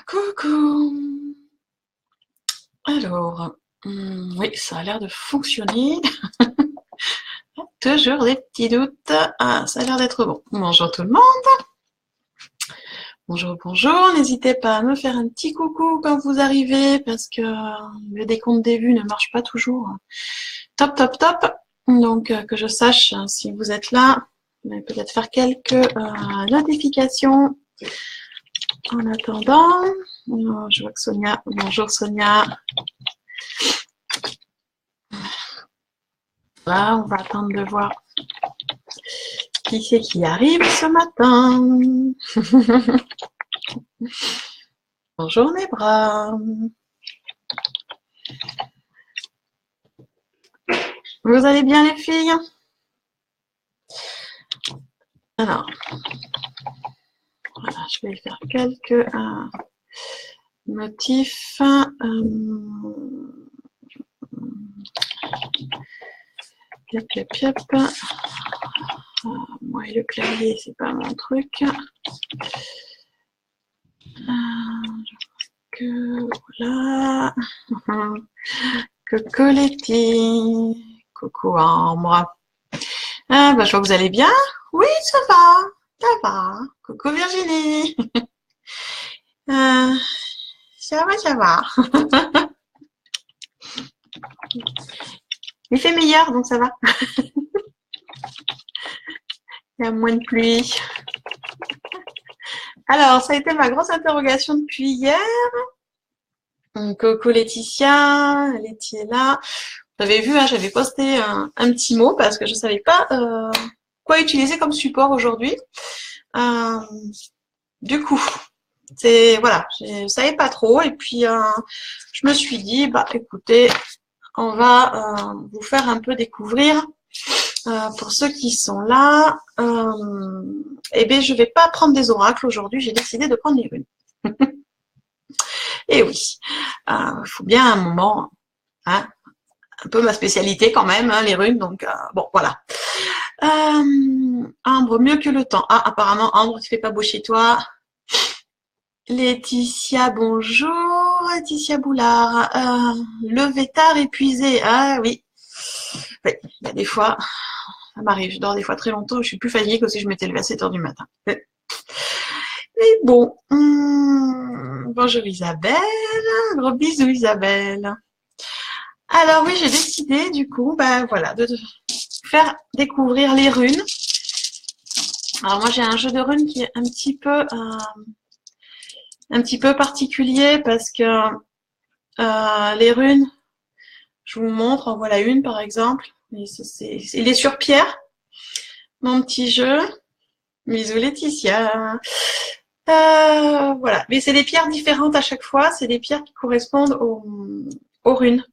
Coucou. Alors, oui, ça a l'air de fonctionner. Toujours des petits doutes. Ah, ça a l'air d'être bon. Bonjour tout le monde. Bonjour, bonjour. N'hésitez pas à me faire un petit coucou quand vous arrivez parce que le décompte des vues ne marche pas toujours. Top, top, top. Donc, que je sache si vous êtes là. Peut-être faire quelques notifications. En attendant, je vois que Sonia, bonjour Sonia. Là, on va attendre de voir qui c'est qui arrive ce matin. Bonjour mes bras. Vous allez bien les filles? Alors, voilà, je vais faire quelques motifs. Piep, piep, piep. Moi et le clavier, c'est pas mon truc. Que voilà. Coucou Letty. Coucou Ambre. Ah, bah, je vois que vous allez bien. Oui, ça va. Ça va. Coucou Virginie. Ça va, ça va. Il fait meilleur, donc ça va. Il y a moins de pluie. Alors, ça a été ma grosse interrogation depuis hier. Coucou Laetitia, Letty est là. Vous avez vu, hein, j'avais posté un petit mot parce que je ne savais pas quoi utiliser comme support aujourd'hui. Du coup, voilà, je ne savais pas trop. Et puis, je me suis dit, bah écoutez, on va vous faire un peu découvrir. Pour ceux qui sont là, eh bien, je ne vais pas prendre des oracles aujourd'hui, j'ai décidé de prendre les runes. Et oui, il faut bien un moment, hein, un peu ma spécialité quand même, hein, les runes, donc bon, voilà. Ambre, mieux que le temps. Ah, apparemment, Ambre, tu fais pas beau chez toi. Laetitia, bonjour. Laetitia Boulard. Levé tard, épuisé. Ah oui. Oui, il y a des fois, ça m'arrive, je dors des fois très longtemps, je suis plus fatiguée que si je m'étais levée à 7 heures du matin. Mais bon, bonjour Isabelle, gros bisous Isabelle. Alors oui, j'ai décidé du coup, bah voilà, de faire découvrir les runes. Alors moi j'ai un jeu de runes qui est un petit peu particulier parce que les runes, je vous montre, en voilà une par exemple. Il est sur pierre, mon petit jeu. Bisous Laetitia. Voilà, mais c'est des pierres différentes à chaque fois. C'est des pierres qui correspondent aux runes.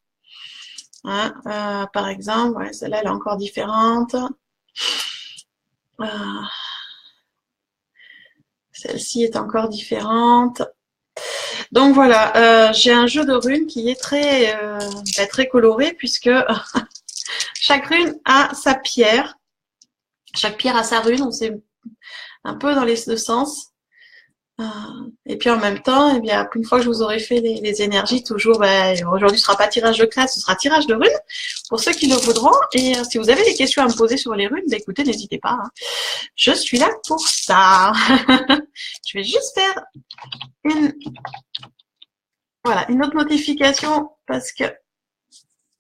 Hein, par exemple, ouais, celle-là elle est encore différente. Celle-ci est encore différente. Donc voilà, j'ai un jeu de runes qui est très coloré puisque chaque rune a sa pierre. Chaque pierre a sa rune, on sait un peu dans les deux sens. Et puis en même temps, eh bien, une fois que je vous aurai fait les énergies, toujours, aujourd'hui ce sera pas tirage de cartes, ce sera tirage de runes, pour ceux qui le voudront. Et si vous avez des questions à me poser sur les runes, bah, écoutez, n'hésitez pas. Hein. Je suis là pour ça. Je vais juste faire une autre notification parce que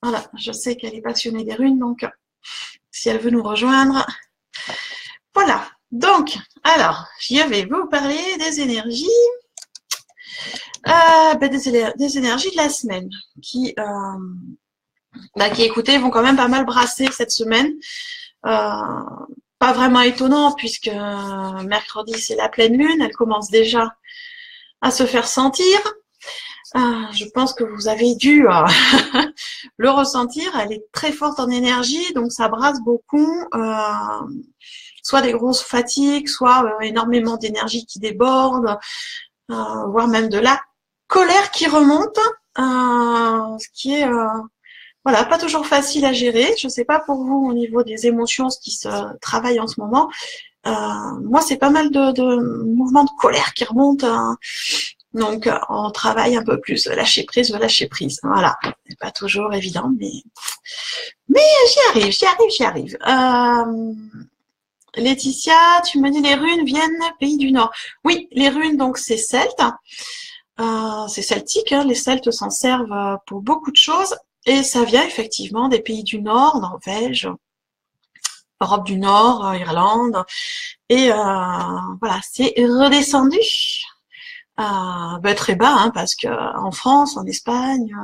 voilà, je sais qu'elle est passionnée des runes, donc si elle veut nous rejoindre, voilà. Donc, alors, je vais vous parler des énergies, des énergies de la semaine qui, écoutez, vont quand même pas mal brasser cette semaine. Pas vraiment étonnant puisque mercredi c'est la pleine lune, elle commence déjà à se faire sentir. Je pense que vous avez dû le ressentir, elle est très forte en énergie, donc ça brasse beaucoup. Soit des grosses fatigues, soit énormément d'énergie qui déborde, voire même de la colère qui remonte, ce qui est voilà, pas toujours facile à gérer. Je ne sais pas pour vous au niveau des émotions, ce qui se travaille en ce moment. Moi, c'est pas mal de mouvements de colère qui remontent. Donc, on travaille un peu plus, lâcher prise, lâcher prise. Voilà, c'est pas toujours évident, mais j'y arrive. Laetitia, tu me dis les runes viennent pays du Nord. Oui, les runes, donc c'est celte, c'est celtique, hein, les Celtes s'en servent pour beaucoup de choses, et ça vient effectivement des pays du Nord, Norvège, Europe du Nord, Irlande, et voilà, c'est redescendu. Très bas, hein, parce que en France, en Espagne,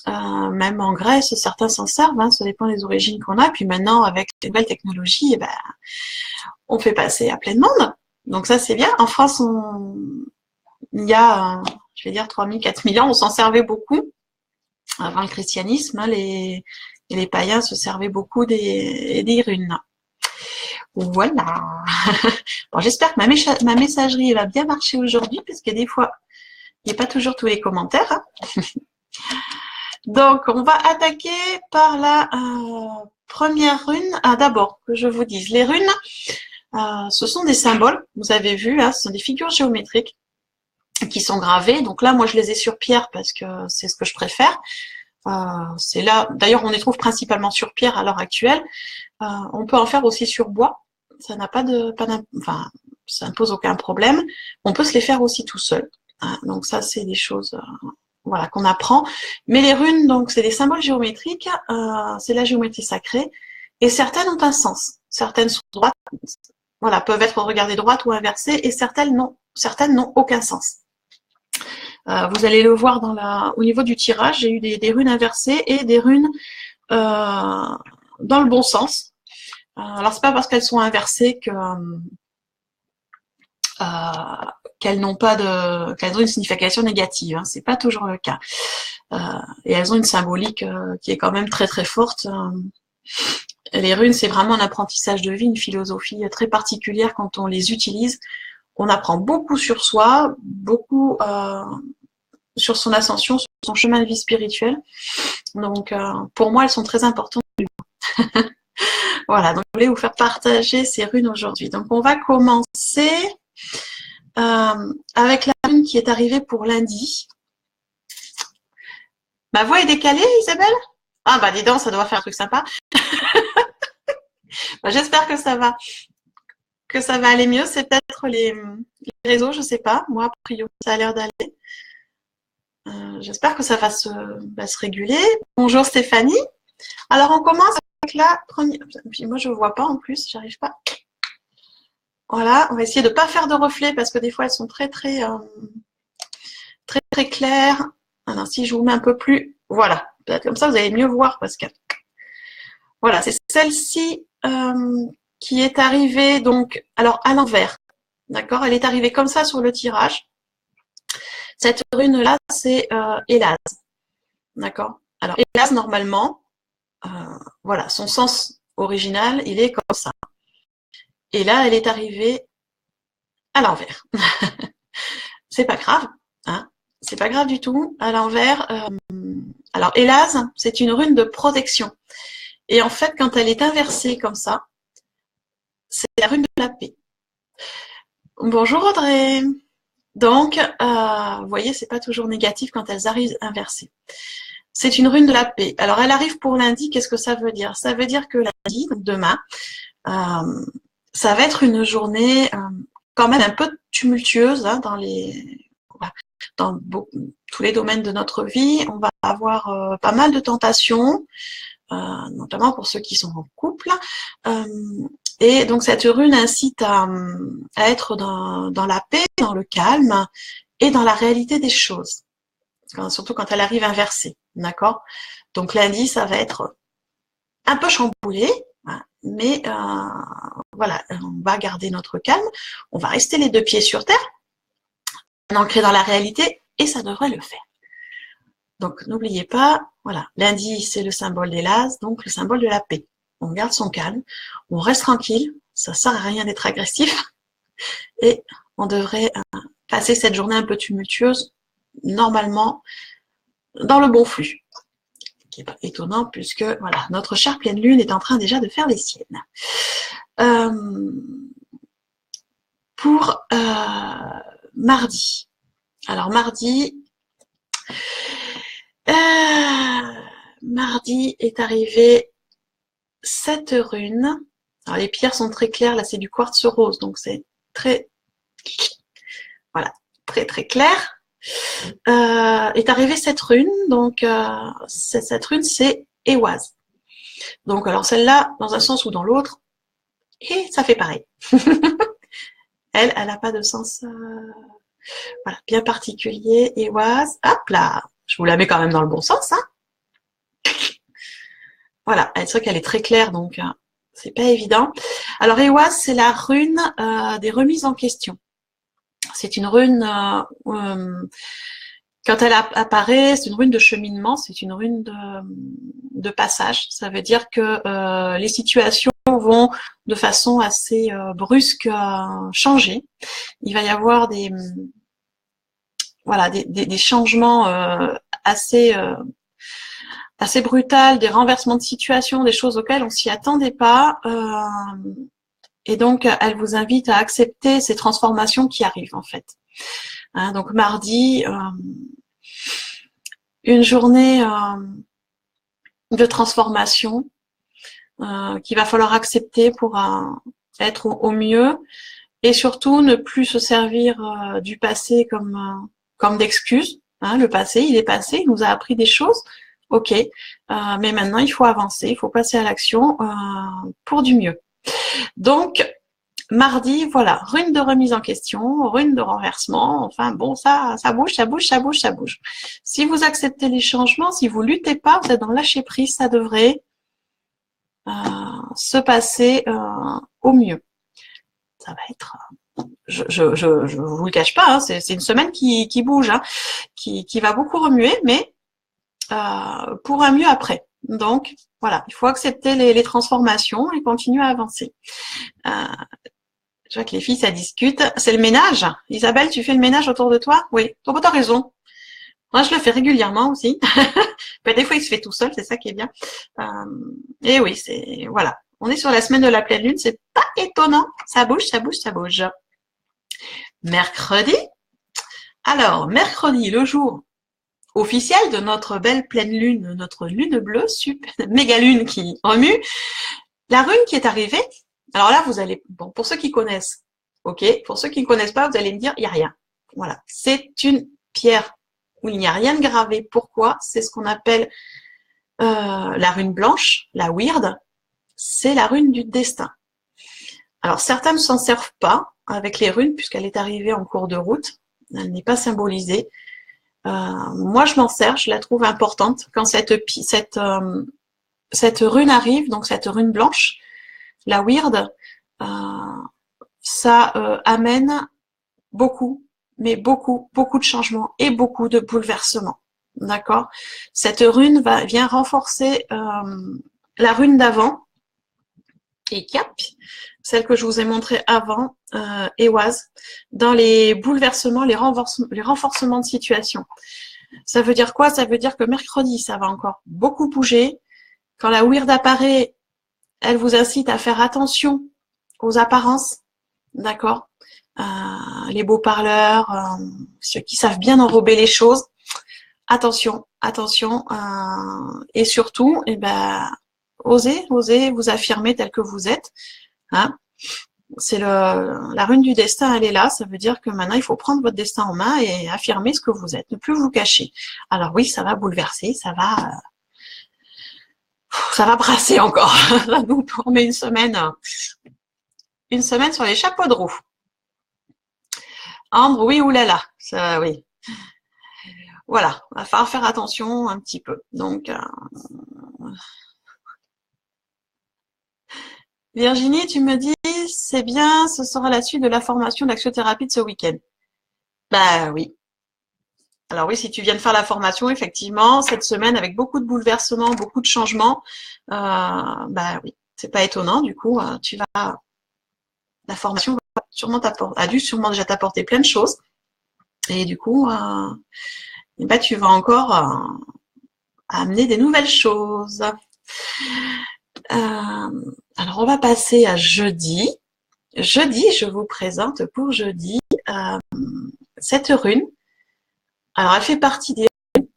même en Grèce, certains s'en servent, hein, ça dépend des origines qu'on a. Puis maintenant, avec les nouvelles technologies, on fait passer à plein de monde. Donc ça, c'est bien. En France, il y a, je vais dire, 3000, 4000 ans, on s'en servait beaucoup. Avant le christianisme, hein, les païens se servaient beaucoup des runes. Voilà. Bon, j'espère que ma messagerie va bien marcher aujourd'hui, parce que des fois, il n'y a pas toujours tous les commentaires. Hein. Donc, on va attaquer par la première rune. D'abord, que je vous dise, les runes, ce sont des symboles. Vous avez vu, hein, ce sont des figures géométriques qui sont gravées. Donc là, moi, je les ai sur pierre parce que c'est ce que je préfère. C'est là. D'ailleurs, on les trouve principalement sur pierre à l'heure actuelle. On peut en faire aussi sur bois. Ça n'a enfin, ça impose aucun problème. On peut se les faire aussi tout seul. Hein. Donc ça, c'est des choses, voilà, qu'on apprend. Mais les runes, donc, c'est des symboles géométriques. C'est la géométrie sacrée. Et certaines ont un sens. Certaines sont droites. Voilà, peuvent être regardées droites ou inversées. Et certaines n'ont aucun sens. Vous allez le voir au niveau du tirage. J'ai eu des runes inversées et des runes dans le bon sens. Alors, c'est pas parce qu'elles sont inversées qu'elles ont une signification négative. Hein. C'est pas toujours le cas. Et elles ont une symbolique qui est quand même très très forte. Les runes, c'est vraiment un apprentissage de vie, une philosophie très particulière quand on les utilise. On apprend beaucoup sur soi, beaucoup sur son ascension, sur son chemin de vie spirituel. Donc, pour moi, elles sont très importantes. Voilà, donc je voulais vous faire partager ces runes aujourd'hui. Donc, on va commencer avec la rune qui est arrivée pour lundi. Ma voix est décalée, Isabelle? Ah bah dis donc, ça doit faire un truc sympa. J'espère que ça va aller mieux. C'est peut-être les réseaux, je sais pas. Moi, a priori, ça a l'air d'aller. J'espère que ça va se réguler. Bonjour Stéphanie. Alors, on commence avec la première. Puis moi, je ne vois pas en plus, j'arrive pas. Voilà, on va essayer de ne pas faire de reflets parce que des fois, elles sont très claires. Alors, si je vous mets un peu plus, voilà. Peut-être comme ça, vous allez mieux voir parce que voilà, c'est celle-ci qui est arrivée donc, alors à l'envers. D'accord, elle est arrivée comme ça sur le tirage. Cette rune-là, c'est Élase. D'accord. Alors, Élase, normalement, voilà, son sens original, il est comme ça. Et là, elle est arrivée à l'envers. C'est pas grave, hein. C'est pas grave du tout. À l'envers. Alors, Élase, c'est une rune de protection. Et en fait, quand elle est inversée comme ça, c'est la rune de la paix. Bonjour Audrey. Donc, vous voyez, c'est pas toujours négatif quand elles arrivent inversées. C'est une rune de la paix. Alors, elle arrive pour lundi. Qu'est-ce que ça veut dire? Ça veut dire que lundi, donc demain, ça va être une journée quand même un peu tumultueuse hein, dans tous les domaines de notre vie. On va avoir pas mal de tentations, notamment pour ceux qui sont en couple. Et donc, cette rune incite à être dans la paix, dans le calme et dans la réalité des choses. Surtout quand elle arrive inversée, d'accord? Donc lundi, ça va être un peu chamboulé, mais voilà, on va garder notre calme, on va rester les deux pieds sur terre, ancré dans la réalité, et ça devrait le faire. Donc n'oubliez pas, voilà, lundi, c'est le symbole des Lases, donc le symbole de la paix. On garde son calme, on reste tranquille, ça sert à rien d'être agressif, et on devrait passer cette journée un peu tumultueuse normalement dans le bon flux. Ce qui n'est pas étonnant puisque voilà, notre chère pleine lune est en train déjà de faire les siennes. Pour mardi, Alors mardi est arrivé cette rune. Alors les pierres sont très claires, là c'est du quartz rose, donc c'est très, voilà, très très clair. Est arrivée cette rune, donc cette rune c'est Ehwaz. Donc alors celle-là, dans un sens ou dans l'autre, et ça fait pareil. Elle n'a pas de sens voilà, bien particulier. Ehwaz, hop là, je vous la mets quand même dans le bon sens, hein. Voilà, c'est vrai qu'elle est très claire, donc c'est pas évident. Alors Ehwaz, c'est la rune des remises en question. C'est une rune, quand elle apparaît, c'est une rune de cheminement, c'est une rune de passage. Ça veut dire que les situations vont de façon assez brusque changer. Il va y avoir des changements assez brutaux, des renversements de situation, des choses auxquelles on s'y attendait pas. Et donc, elle vous invite à accepter ces transformations qui arrivent, en fait. Hein, donc, mardi, une journée de transformation qu'il va falloir accepter pour être au mieux et surtout ne plus se servir du passé comme d'excuse. Hein, le passé, il est passé, il nous a appris des choses, ok, mais maintenant il faut avancer, il faut passer à l'action pour du mieux. Donc, mardi, voilà, rune de remise en question, rune de renversement, enfin bon, ça bouge, ça bouge, ça bouge, ça bouge. Si vous acceptez les changements, si vous luttez pas, vous êtes dans le lâcher prise, ça devrait se passer au mieux. Ça va être, je vous le cache pas, hein, c'est une semaine qui bouge, hein, qui va beaucoup remuer, mais pour un mieux après. Donc voilà, il faut accepter les transformations et continuer à avancer. Je vois que les filles, ça discute. C'est le ménage. Isabelle, tu fais le ménage autour de toi? Oui. Oh, t'as raison. Moi, je le fais régulièrement aussi. Ben, des fois, il se fait tout seul, c'est ça qui est bien. Et oui, c'est voilà. On est sur la semaine de la pleine lune, c'est pas étonnant. Ça bouge, ça bouge, ça bouge. Mercredi. Alors, mercredi, le jour officiel de notre belle pleine lune, notre lune bleue, super, méga lune qui remue. La rune qui est arrivée. Alors là, vous allez, bon, pour ceux qui connaissent, ok. Pour ceux qui ne connaissent pas, vous allez me dire, il n'y a rien. Voilà. C'est une pierre où il n'y a rien de gravé. Pourquoi? C'est ce qu'on appelle la rune blanche, la weird. C'est la rune du destin. Alors, certains ne s'en servent pas avec les runes puisqu'elle est arrivée en cours de route. Elle n'est pas symbolisée. Moi, je m'en sers, je la trouve importante. Quand cette rune arrive, donc cette rune blanche, la weird, ça amène beaucoup, mais beaucoup de changements et beaucoup de bouleversements. D'accord? Cette rune vient renforcer la rune d'avant, et Cap, celle que je vous ai montrée avant, Ehwaz, dans les bouleversements, les renforcements de situation. Ça veut dire quoi? Ça veut dire que mercredi, ça va encore beaucoup bouger. Quand la weird apparaît, elle vous incite à faire attention aux apparences, d'accord? Les beaux parleurs, ceux qui savent bien enrober les choses. Attention, attention, et surtout, osez vous affirmer tel que vous êtes. Hein? C'est la rune du destin, elle est là. Ça veut dire que maintenant, il faut prendre votre destin en main et affirmer ce que vous êtes, ne plus vous cacher. Alors oui, ça va bouleverser, ça va brasser encore. Nous, on met une semaine sur les chapeaux de roue. Ambre, oui, oulala, ça, oui. Voilà, va falloir faire attention un petit peu. Donc, Virginie, tu me dis, c'est bien, ce sera la suite de la formation d'axiothérapie de ce week-end. Bah oui. Alors oui, si tu viens de faire la formation, effectivement, cette semaine, avec beaucoup de bouleversements, beaucoup de changements, bah oui, c'est pas étonnant. Du coup, la formation a dû sûrement déjà t'apporter plein de choses. Et du coup, tu vas encore amener des nouvelles choses. Alors, on va passer à jeudi. Jeudi, je vous présente pour jeudi cette rune Alors, elle fait partie des runes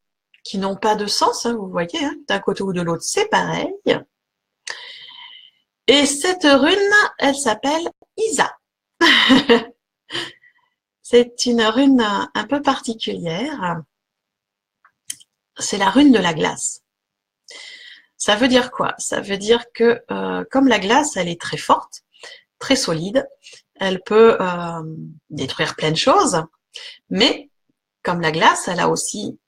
qui n'ont pas de sens, hein, vous voyez, hein, d'un côté ou de l'autre, c'est pareil. Et cette rune, elle s'appelle Isa. C'est une rune un peu particulière. C'est la rune de la glace. Ça veut dire quoi? Ça veut dire que comme la glace, elle est très forte, très solide, elle peut détruire plein de choses, mais comme la glace, elle a aussi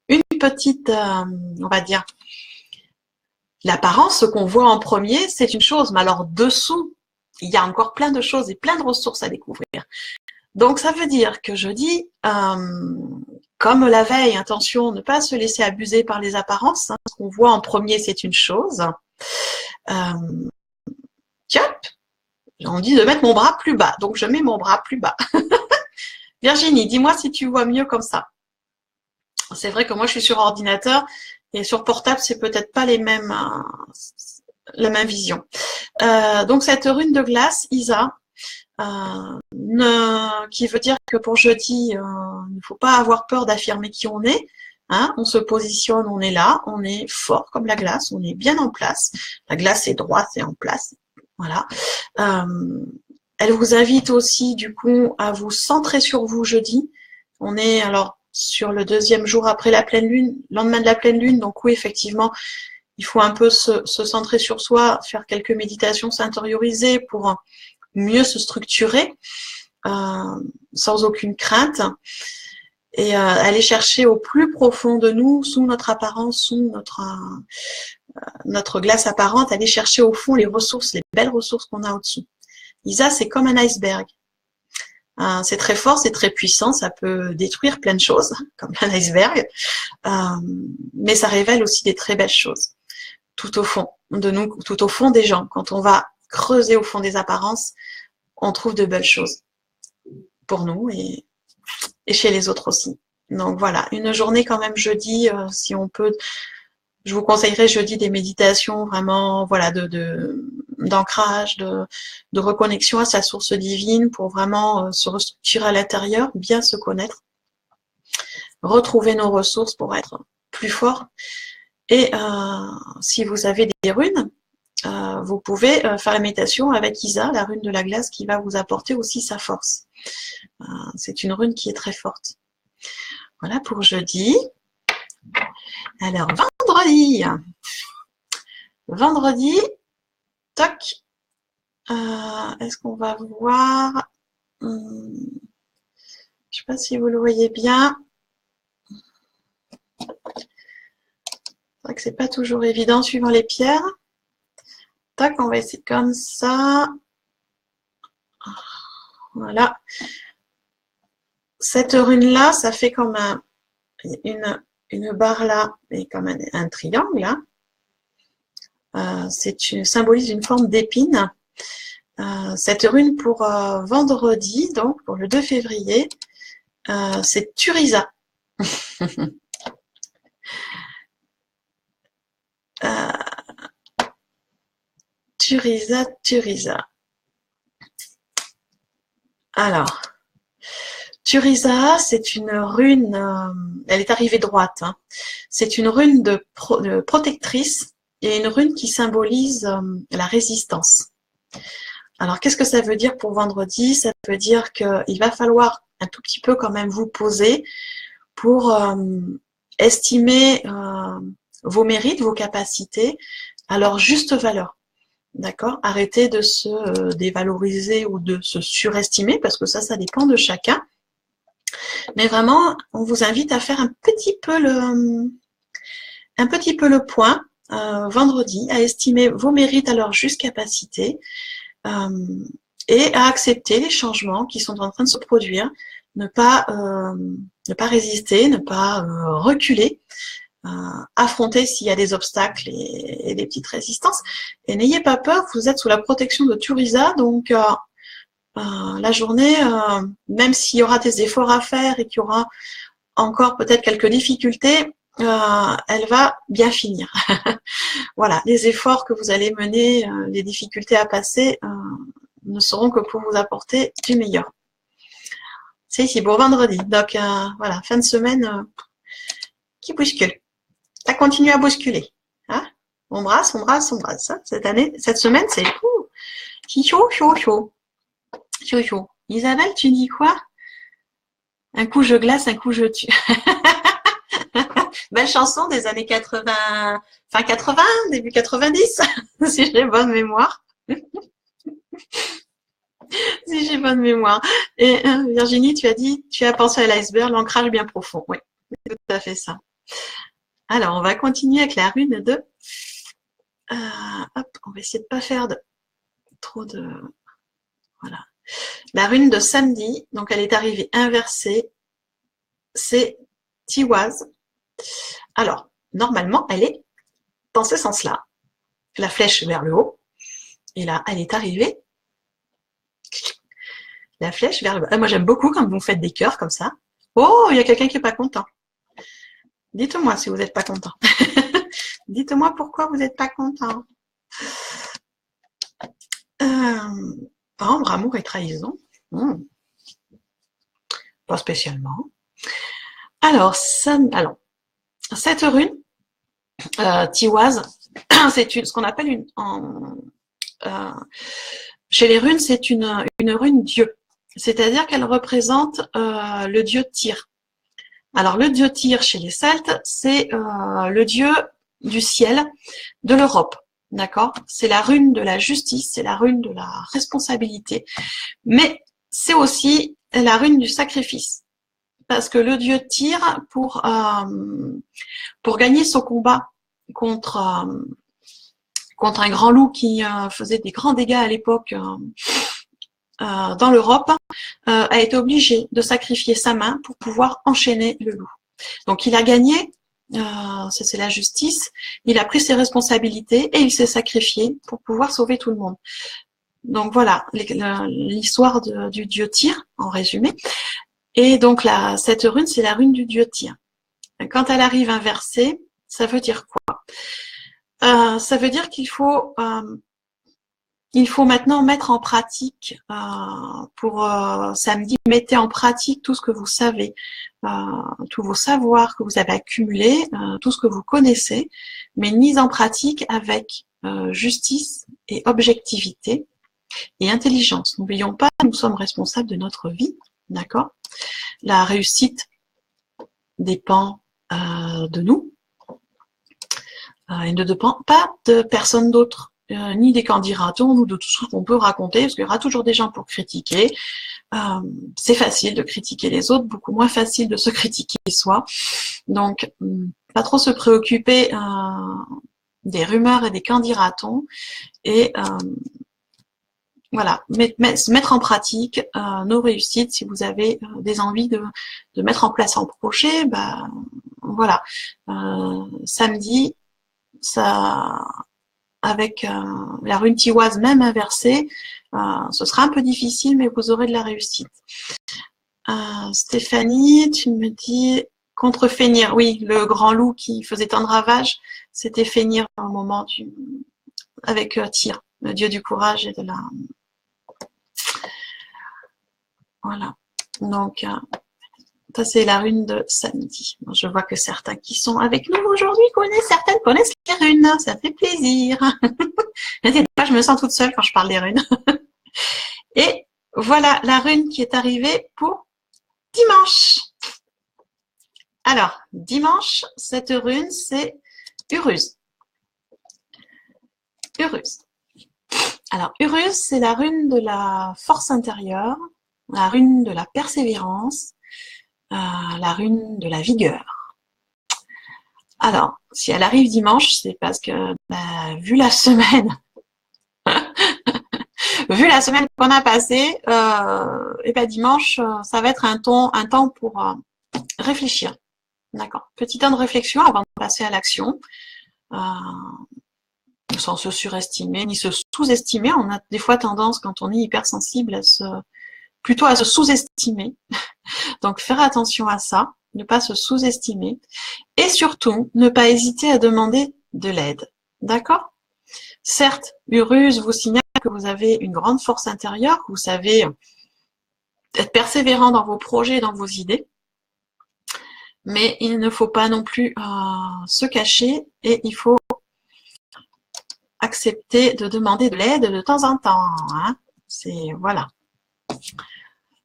une petite, on va dire, l'apparence, ce qu'on voit en premier, c'est une chose, mais alors dessous, il y a encore plein de choses et plein de ressources à découvrir. Donc ça veut dire que je dis, comme la veille, attention, ne pas se laisser abuser par les apparences. Hein, ce qu'on voit en premier, c'est une chose. Tiens, on dit de mettre mon bras plus bas, donc je mets mon bras plus bas. Virginie, dis-moi si tu vois mieux comme ça. C'est vrai que moi je suis sur ordinateur et sur portable, c'est peut-être pas les mêmes, la même vision. Donc cette rune de glace, Isa, qui veut dire que pour jeudi, il ne faut pas avoir peur d'affirmer qui on est. Hein, on se positionne, on est là, on est fort comme la glace, on est bien en place. La glace est droite et en place. Voilà. Elle vous invite aussi, du coup, à vous centrer sur vous jeudi. On est alors sur le deuxième jour après la pleine lune, lendemain de la pleine lune. Donc oui, effectivement, il faut un peu se centrer sur soi, faire quelques méditations, s'intérioriser pour mieux se structurer, sans aucune crainte. Et aller chercher au plus profond de nous, sous notre apparence, sous notre glace apparente, aller chercher au fond les ressources, les belles ressources qu'on a au-dessous. Isa, c'est comme un iceberg. C'est très fort, c'est très puissant, ça peut détruire plein de choses, comme un iceberg, mais ça révèle aussi des très belles choses, tout au fond de nous, tout au fond des gens. Quand on va creuser au fond des apparences, on trouve de belles choses pour nous et chez les autres aussi. Donc voilà, une journée quand même jeudi, si on peut, je vous conseillerais jeudi des méditations vraiment, voilà, d'ancrage, de reconnexion à sa source divine pour vraiment se restructurer à l'intérieur, bien se connaître, retrouver nos ressources pour être plus fort. Et si vous avez des runes, vous pouvez faire la méditation avec Isa, la rune de la glace, qui va vous apporter aussi sa force. C'est une rune qui est très forte. Voilà pour jeudi. Alors, vendredi. Vendredi, toc. Est-ce qu'on va voir? Je ne sais pas si vous le voyez bien. C'est vrai que c'est pas toujours évident suivant les pierres. Tac, on va essayer comme ça. Voilà. Cette rune-là, ça fait comme une barre là, et comme un triangle là. Symbolise une forme d'épine. Cette rune pour vendredi, donc pour le 2 février, c'est Turiza. Turiza. Alors, Turiza, c'est une rune, elle est arrivée droite, hein. C'est une rune de protectrice et une rune qui symbolise la résistance. Alors, qu'est-ce que ça veut dire pour vendredi? Ça veut dire qu'il va falloir un tout petit peu quand même vous poser pour estimer vos mérites, vos capacités à leur juste valeur. D'accord? Arrêtez de se dévaloriser ou de se surestimer, parce que ça dépend de chacun. Mais vraiment, on vous invite à faire un petit peu le point vendredi, à estimer vos mérites à leur juste capacité et à accepter les changements qui sont en train de se produire, ne pas résister, ne pas reculer, affronter s'il y a des obstacles et des petites résistances. Et n'ayez pas peur, vous êtes sous la protection de Turiza, donc la journée, même s'il y aura des efforts à faire et qu'il y aura encore peut-être quelques difficultés, elle va bien finir. Voilà, les efforts que vous allez mener, les difficultés à passer, ne seront que pour vous apporter du meilleur. C'est ici pour vendredi. Donc voilà, fin de semaine qui bouscule. Ça continue à bousculer. Hein, on brasse, on brasse, on brasse. Hein. Cette semaine, c'est chaud, chaud, chaud. Chaud, chaud. Isabelle, tu dis quoi? Un coup je glace, un coup je tue. Belle chanson des années 80, fin 80, début 90, si j'ai bonne mémoire. Si j'ai bonne mémoire. Et Virginie, tu as dit, tu as pensé à l'iceberg, l'ancrage bien profond. Oui, c'est tout à fait ça. Alors, on va continuer avec la rune de... hop, on va essayer de ne pas faire trop de... Voilà. La rune de samedi, donc elle est arrivée inversée, c'est Tiwaz. Alors, normalement, elle est dans ce sens-là. La flèche vers le haut. Et là, elle est arrivée. La flèche vers le bas. Moi, j'aime beaucoup quand vous faites des cœurs comme ça. Oh, il y a quelqu'un qui n'est pas content. Dites-moi si vous n'êtes pas content. Dites-moi pourquoi vous n'êtes pas content. Ambre, amour et trahison. Pas spécialement. Alors, cette rune, Tiwaz, c'est ce qu'on appelle chez les runes, c'est une rune dieu. C'est-à-dire qu'elle représente le dieu Tyr. Alors, le dieu Tyr chez les Celtes, c'est le dieu du ciel de l'Europe. D'accord? C'est la rune de la justice, c'est la rune de la responsabilité, mais c'est aussi la rune du sacrifice. Parce que le dieu Tyr, pour gagner son combat contre un grand loup qui faisait des grands dégâts à l'époque dans l'Europe, a été obligé de sacrifier sa main pour pouvoir enchaîner le loup. Donc il a gagné, c'est la justice, il a pris ses responsabilités et il s'est sacrifié pour pouvoir sauver tout le monde. Donc voilà l'histoire du dieu Tyr, en résumé. Et donc cette rune, c'est la rune du dieu Tyr. Quand elle arrive inversée, ça veut dire quoi? Ça veut dire qu'il faut maintenant mettre en pratique, pour samedi, mettez en pratique tout ce que vous savez, tous vos savoirs que vous avez accumulés, tout ce que vous connaissez, mais mis en pratique avec justice et objectivité et intelligence. N'oublions pas, nous sommes responsables de notre vie, d'accord? La réussite dépend de nous et ne dépend pas de personne d'autre. Ni des candidatons, ou de tout ce qu'on peut raconter, parce qu'il y aura toujours des gens pour critiquer. C'est facile de critiquer les autres, beaucoup moins facile de se critiquer soi. Donc, pas trop se préoccuper des rumeurs et des candidatons, et voilà, se mettre en pratique nos réussites. Si vous avez des envies de mettre en place un projet, voilà, samedi, ça... avec la rune Tiwaz même inversée, ce sera un peu difficile, mais vous aurez de la réussite. Stéphanie, tu me dis contre Fenrir. Oui, le grand loup qui faisait tant de ravages, c'était Fenrir au moment avec Tyr, le dieu du courage et de la... Voilà. Donc, ça c'est la rune de samedi. Je vois que certains qui sont avec nous aujourd'hui certaines connaissent les runes. Ça fait plaisir. N'inquiète pas, je me sens toute seule quand je parle des runes. Et voilà la rune qui est arrivée pour dimanche. Alors, dimanche, cette rune, c'est Uruz. Uruz. Alors, Uruz, c'est la rune de la force intérieure, la rune de la persévérance, la rune de la vigueur. Alors, si elle arrive dimanche, c'est parce que, vu la semaine, vu la semaine qu'on a passée, et dimanche, ça va être un temps pour réfléchir. D'accord. Petit temps de réflexion avant de passer à l'action, sans se surestimer ni se sous-estimer. On a des fois tendance, quand on est hypersensible, plutôt à se sous-estimer. Donc, faire attention à ça, ne pas se sous-estimer. Et surtout, ne pas hésiter à demander de l'aide. D'accord? Certes, Uruz vous signale que vous avez une grande force intérieure, que vous savez être persévérant dans vos projets, dans vos idées. Mais il ne faut pas non plus se cacher et il faut accepter de demander de l'aide de temps en temps. Hein. C'est voilà.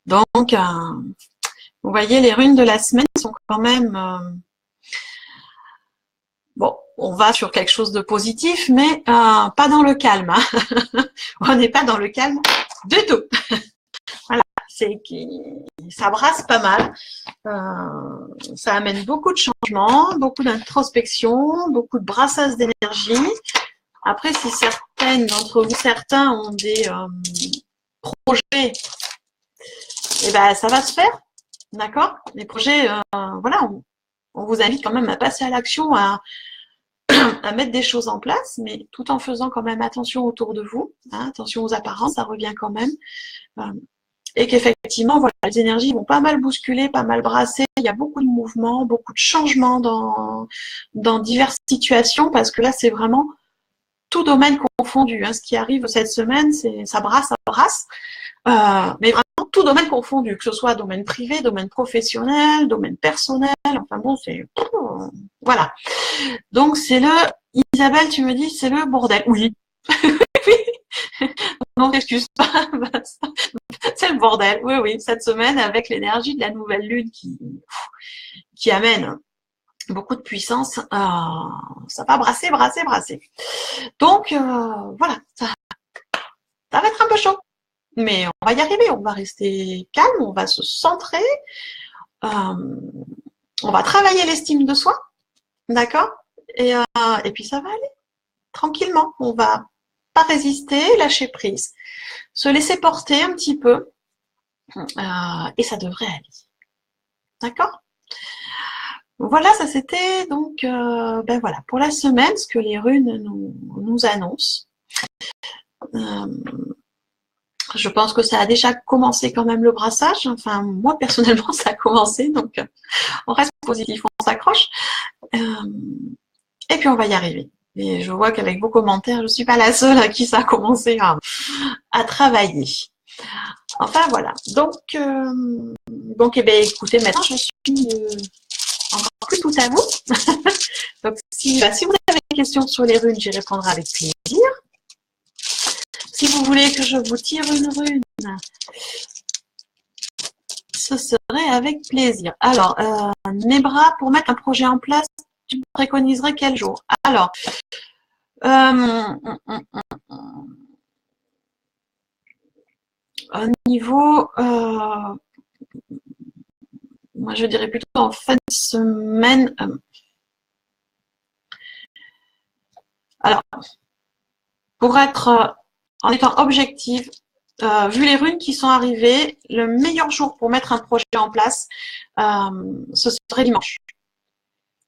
Donc, vous voyez, les runes de la semaine sont quand même bon. On va sur quelque chose de positif, mais pas dans le calme. Hein. On n'est pas dans le calme du tout. Voilà, ça brasse pas mal. Ça amène beaucoup de changements, beaucoup d'introspection, beaucoup de brassage d'énergie. Après, si certaines d'entre vous, certains ont des projets, eh ben ça va se faire, d'accord. Les projets, voilà, on vous invite quand même à passer à l'action, à mettre des choses en place, mais tout en faisant quand même attention autour de vous, hein, attention aux apparences, ça revient quand même. Et qu'effectivement, voilà, les énergies vont pas mal bousculer, pas mal brasser. Il y a beaucoup de mouvements, beaucoup de changements dans diverses situations, parce que là, c'est vraiment tout domaine confondu. Hein. Ce qui arrive cette semaine, ça brasse, ça brasse. Mais vraiment tout domaine confondu, que ce soit domaine privé, domaine professionnel, domaine personnel. Enfin bon, c'est voilà. Donc c'est Isabelle, tu me dis, c'est le bordel. Oui. Non, excuse pas. C'est le bordel. Oui, oui. Cette semaine, avec l'énergie de la nouvelle lune qui amène beaucoup de puissance, ça va brasser, brasser, brasser. Donc voilà, ça va être un peu chaud. Mais on va y arriver, on va rester calme, on va se centrer, on va travailler l'estime de soi, d'accord, et puis ça va aller, tranquillement. On va pas résister, lâcher prise, se laisser porter un petit peu, et ça devrait aller, d'accord. Voilà, ça c'était donc, ben voilà, pour la semaine, ce que les runes nous annoncent. Je pense que ça a déjà commencé quand même le brassage. Enfin, moi, personnellement, ça a commencé. Donc, on reste positif, on s'accroche. Et puis, on va y arriver. Et je vois qu'avec vos commentaires, je ne suis pas la seule à qui ça a commencé à travailler. Enfin, voilà. Donc eh bien, écoutez, maintenant, je suis encore plus tout à vous. Donc, si vous avez des questions sur les runes, j'y répondrai avec plaisir. Si vous voulez que je vous tire une rune, ce serait avec plaisir. Alors, Nebra, pour mettre un projet en place, tu préconiserais quel jour? Alors, au niveau, moi je dirais plutôt en fin de semaine. Alors, pour être en étant objective, vu les runes qui sont arrivées, le meilleur jour pour mettre un projet en place, ce serait dimanche.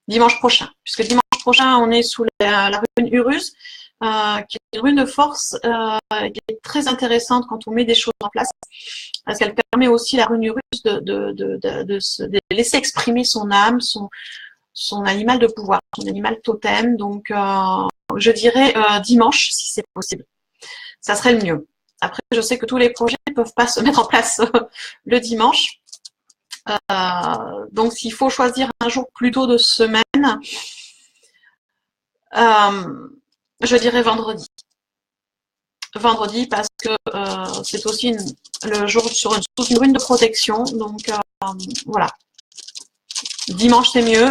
Dimanche prochain. Puisque dimanche prochain, on est sous la rune Urus, qui est une rune de force, qui est très intéressante quand on met des choses en place, parce qu'elle permet aussi la rune Urus de laisser exprimer son âme, son animal de pouvoir, son animal totem. Donc, je dirais dimanche, si c'est possible. Ça serait le mieux. Après, je sais que tous les projets ne peuvent pas se mettre en place le dimanche. Donc, s'il faut choisir un jour plutôt de semaine, je dirais vendredi. Vendredi, parce que c'est aussi le jour sous une rune de protection. Donc, voilà. Dimanche, c'est mieux.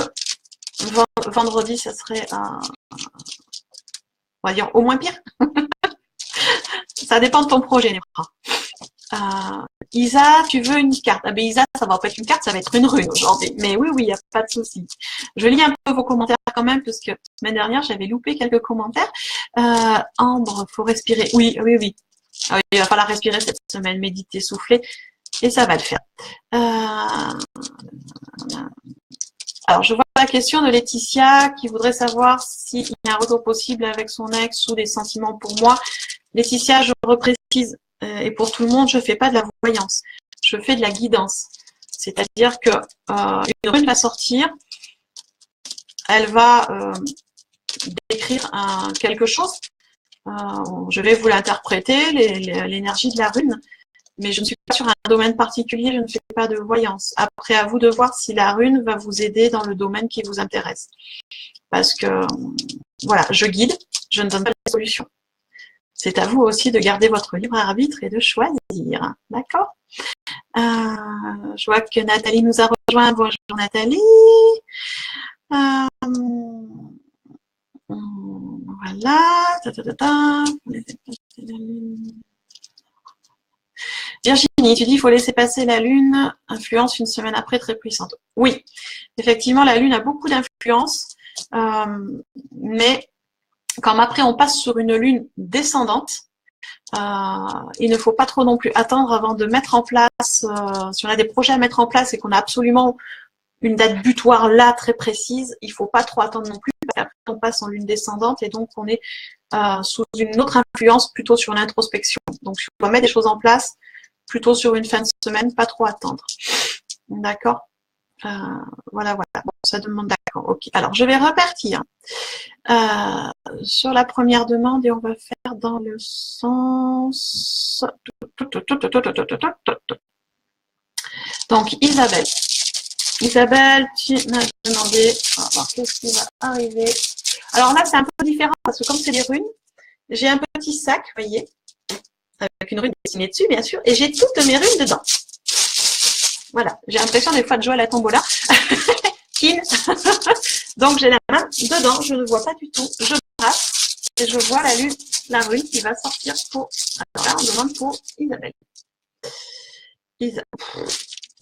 Vendredi, ça serait, on va dire, au moins pire. Ça dépend de ton projet, Nebra. Isa, tu veux une carte? Ah ben Isa, ça va pas être une carte, ça va être une rune aujourd'hui. Mais oui, il n'y a pas de souci. Je lis un peu vos commentaires quand même, parce que la semaine dernière, j'avais loupé quelques commentaires. Ambre, faut respirer. Oui, oui, oui. Ah oui, il va falloir respirer cette semaine, méditer, souffler, et ça va le faire. Alors, je vois la question de Laetitia qui voudrait savoir s'il y a un retour possible avec son ex ou des sentiments pour moi. Laetitia, je reprécise, et pour tout le monde, je ne fais pas de la voyance, je fais de la guidance. C'est-à-dire que une rune va sortir, elle va décrire quelque chose, je vais vous l'interpréter, l'énergie de la rune, mais je ne suis pas sur un domaine particulier, je ne fais pas de voyance. Après, à vous de voir si la rune va vous aider dans le domaine qui vous intéresse. Parce que, voilà, je guide, je ne donne pas la solution. C'est à vous aussi de garder votre libre arbitre et de choisir. D'accord? Je vois que Nathalie nous a rejoint. Bonjour Nathalie. Voilà. Virginie, tu dis qu'il faut laisser passer la Lune, influence une semaine après très puissante. Oui, effectivement, la Lune a beaucoup d'influence, mais quand après on passe sur une Lune descendante, il ne faut pas trop non plus attendre avant de mettre en place, si on a des projets à mettre en place et qu'on a absolument une date butoir là très précise, il ne faut pas trop attendre non plus, parce qu'après on passe en Lune descendante et donc on est sous une autre influence plutôt sur l'introspection. Donc si on doit mettre des choses en place, plutôt sur une fin de semaine, pas trop attendre. D'accord? Voilà. Bon, ça demande d'accord. Ok. Alors, je vais repartir sur la première demande et on va faire dans le sens. Donc, Isabelle. Isabelle, tu m'as demandé. Alors, qu'est-ce qui va arriver? Alors là, c'est un peu différent parce que comme c'est des runes, j'ai un petit sac, vous voyez, avec une rune dessinée dessus, bien sûr, et j'ai toutes mes runes dedans. Voilà, j'ai l'impression des fois de jouer à la tombola. Kin. Donc j'ai la main dedans, je ne vois pas du tout. Je brasse et je vois la rune qui va sortir pour. Alors là, on demande pour Isabelle.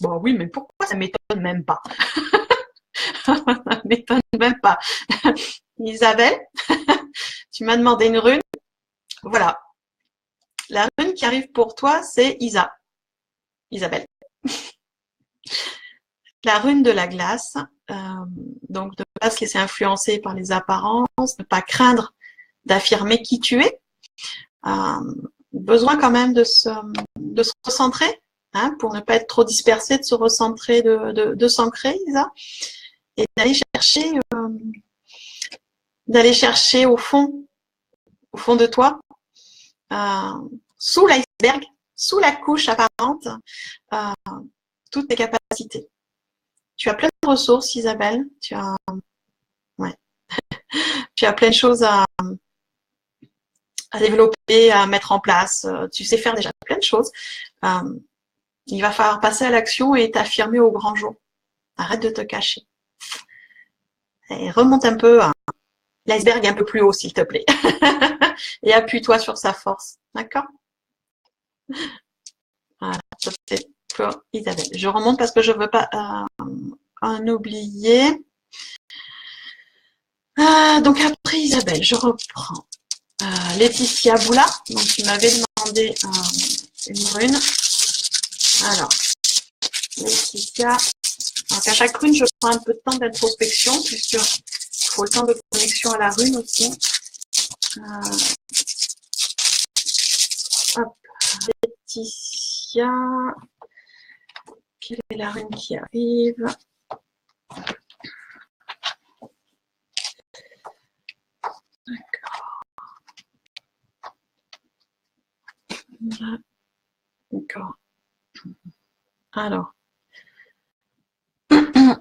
Bon oui, mais pourquoi ça m'étonne même pas? Ça m'étonne même pas. Isabelle, tu m'as demandé une rune. Voilà. La rune qui arrive pour toi, c'est Isabelle. La rune de la glace, donc de ne pas se laisser influencer par les apparences, ne pas craindre d'affirmer qui tu es. Besoin quand même de se recentrer, hein, pour ne pas être trop dispersé, de se recentrer, de s'ancrer, Isa, et d'aller chercher au fond de toi, sous l'iceberg, sous la couche apparente, toutes tes capacités. Tu as plein de ressources, Isabelle. Tu as plein de choses à développer, à mettre en place. Tu sais faire déjà plein de choses. Il va falloir passer à l'action et t'affirmer au grand jour. Arrête de te cacher. Et remonte un peu l'iceberg un peu plus haut, s'il te plaît. Et appuie-toi sur sa force. D'accord? Voilà, ça c'est pour Isabelle. Je remonte parce que je ne veux pas en oublier. Donc après Isabelle, je reprends. Laetitia Boulard, donc tu m'avais demandé une rune. Alors, Laetitia. Donc à chaque rune, je prends un peu de temps d'introspection, puisqu'il faut le temps de connexion à la rune aussi. Hop, Laetitia. Quelle est la rune qui arrive? D'accord. Alors,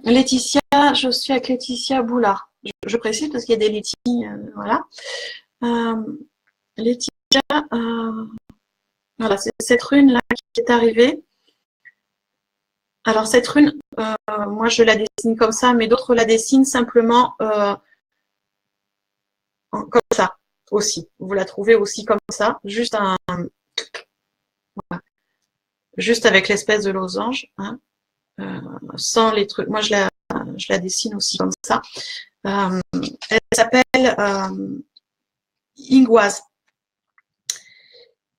Laetitia, je suis avec Laetitia Boulard. Je précise parce qu'il y a des Laetitia, voilà. Laetitia, voilà, c'est cette rune-là qui est arrivée. Alors, cette rune, moi, je la dessine comme ça, mais d'autres la dessinent simplement comme ça aussi. Vous la trouvez aussi comme ça, juste voilà. Juste avec l'espèce de losange, hein, sans les trucs. Moi, je la dessine aussi comme ça. Elle s'appelle Ingwaz.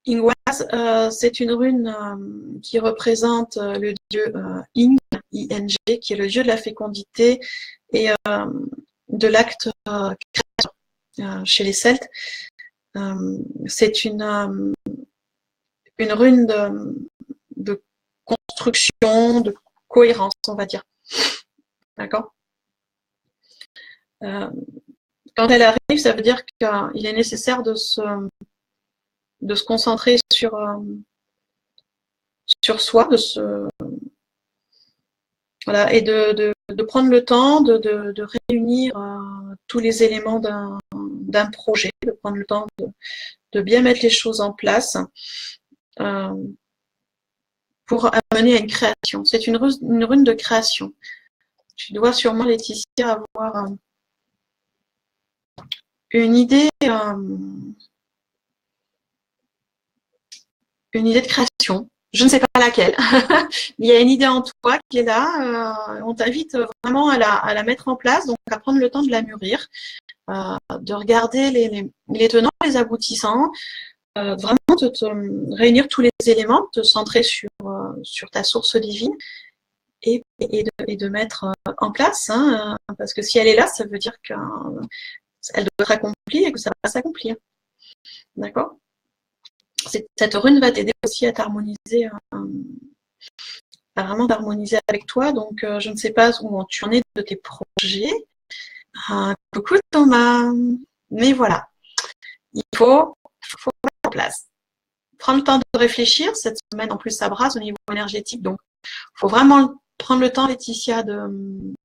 Ingwaz, c'est une rune qui représente le dieu Ing, I-N-G, qui est le dieu de la fécondité et de l'acte créateur chez les Celtes. C'est une rune de construction, de cohérence, on va dire. D'accord? Quand elle arrive, ça veut dire qu'il est nécessaire de se concentrer sur sur soi, voilà, et de prendre le temps de réunir tous les éléments d'un projet, de prendre le temps de bien mettre les choses en place pour amener à une création. C'est une rune de création. Tu dois sûrement, Laetitia, avoir une idée de création. Je ne sais pas laquelle. Il y a une idée en toi qui est là. On t'invite vraiment à la mettre en place, donc à prendre le temps de la mûrir, de regarder les tenants, les aboutissants, vraiment de te réunir tous les éléments, de te centrer sur ta source divine et de mettre en place. Hein, parce que si elle est là, ça veut dire qu'elle doit être accomplie et que ça va s'accomplir. D'accord ? Cette rune va t'aider aussi à t'harmoniser, à vraiment t'harmoniser avec toi. Donc, je ne sais pas où tu en es de tes projets. Coucou Thomas. Mais voilà, il faut mettre en place. Prendre le temps de réfléchir. Cette semaine, en plus, ça brasse au niveau énergétique. Donc, il faut vraiment prendre le temps, Laetitia, de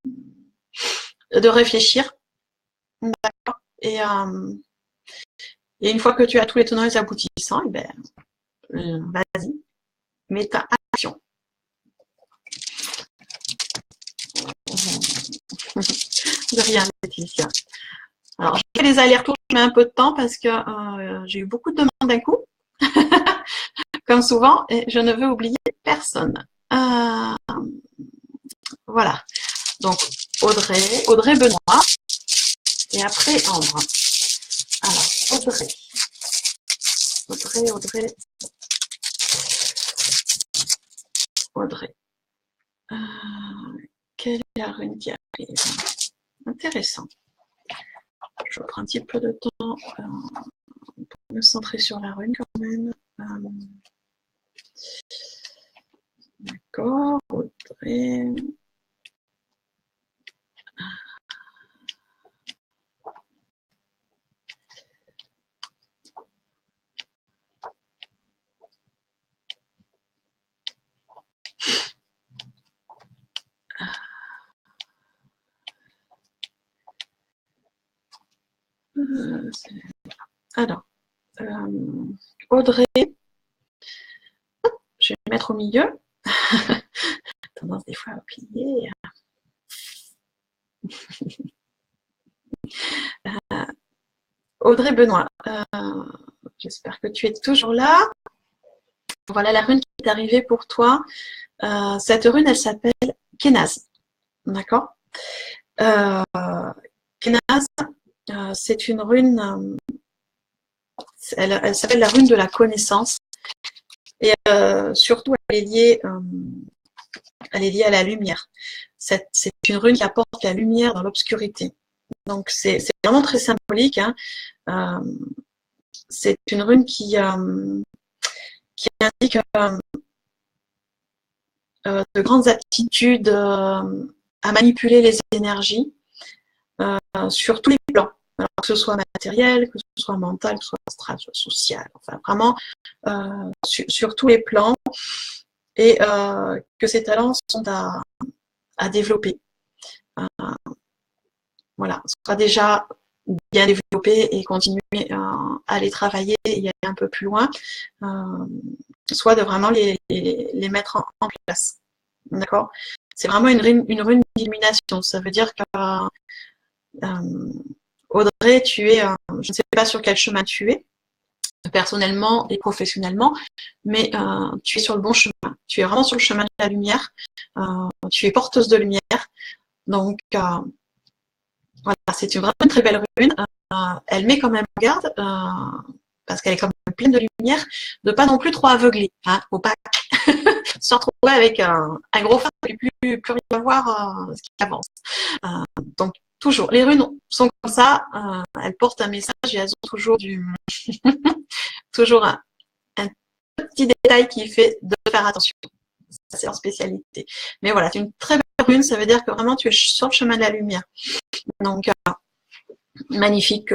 réfléchir. D'accord. Et une fois que tu as tous les tenants et les aboutissants, vas-y, mets ta action. De rien, Laetitia. Alors, je fais les allers-retours, je mets un peu de temps parce que j'ai eu beaucoup de demandes d'un coup, comme souvent, et je ne veux oublier personne. Voilà. Donc, Audrey Benoît, et après Ambre. Alors, Audrey. Quelle est la rune qui arrive? Intéressant. Je prends un petit peu de temps pour me centrer sur la rune quand même. D'accord, Audrey. Alors, Audrey, je vais le mettre au milieu. Tendance des fois à plier. Audrey Benoît, j'espère que tu es toujours là. Voilà la rune qui est arrivée pour toi. Cette rune, elle s'appelle Kenaz. D'accord. Kenaz, c'est une rune, elle s'appelle la rune de la connaissance. Et surtout, elle est liée à la lumière. C'est une rune qui apporte la lumière dans l'obscurité. Donc, c'est vraiment très symbolique. Hein. C'est une rune qui indique de grandes aptitudes à manipuler les énergies sur tous les plans. Alors, que ce soit matériel, que ce soit mental, que ce soit astral, que ce soit social. Enfin, vraiment, sur tous les plans. Et que ces talents sont à développer. Voilà, soit déjà bien développé et continuer à les travailler et y aller un peu plus loin, soit de vraiment les mettre en place. D'accord. C'est vraiment une rune d'illumination. Ça veut dire que Audrey, tu es, je ne sais pas sur quel chemin tu es, personnellement et professionnellement, mais tu es sur le bon chemin. Tu es vraiment sur le chemin de la lumière. Tu es porteuse de lumière. Donc, voilà, c'est vraiment une très belle rune. Elle met quand même en garde, parce qu'elle est quand même pleine de lumière, de pas non plus trop aveugler. Hein, faut pas se retrouver avec un gros phare et plus rien voir ce qui avance. Donc, toujours, les runes sont comme ça, elles portent un message et elles ont toujours toujours un petit détail qui fait de faire attention. Ça, c'est leur spécialité. Mais voilà, c'est une très belle rune, ça veut dire que vraiment tu es sur le chemin de la lumière. Donc, magnifique.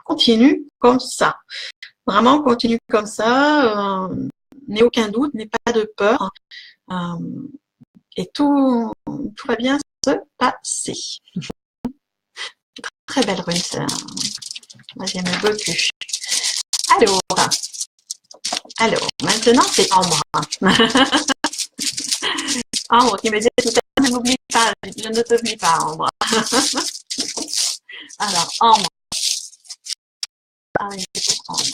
Continue comme ça. Vraiment, continue comme ça. n'aie aucun doute, n'aie pas de peur. Et tout va bien se passer. Très belle rune, ça. Moi, j'aime beaucoup. Alors, maintenant, c'est Ambre. Ambre qui me dit tout à l'heure, ne m'oublie pas, je ne t'oublie pas, Ambre. Alors, Ambre. Ah oui, c'est pour Ambre.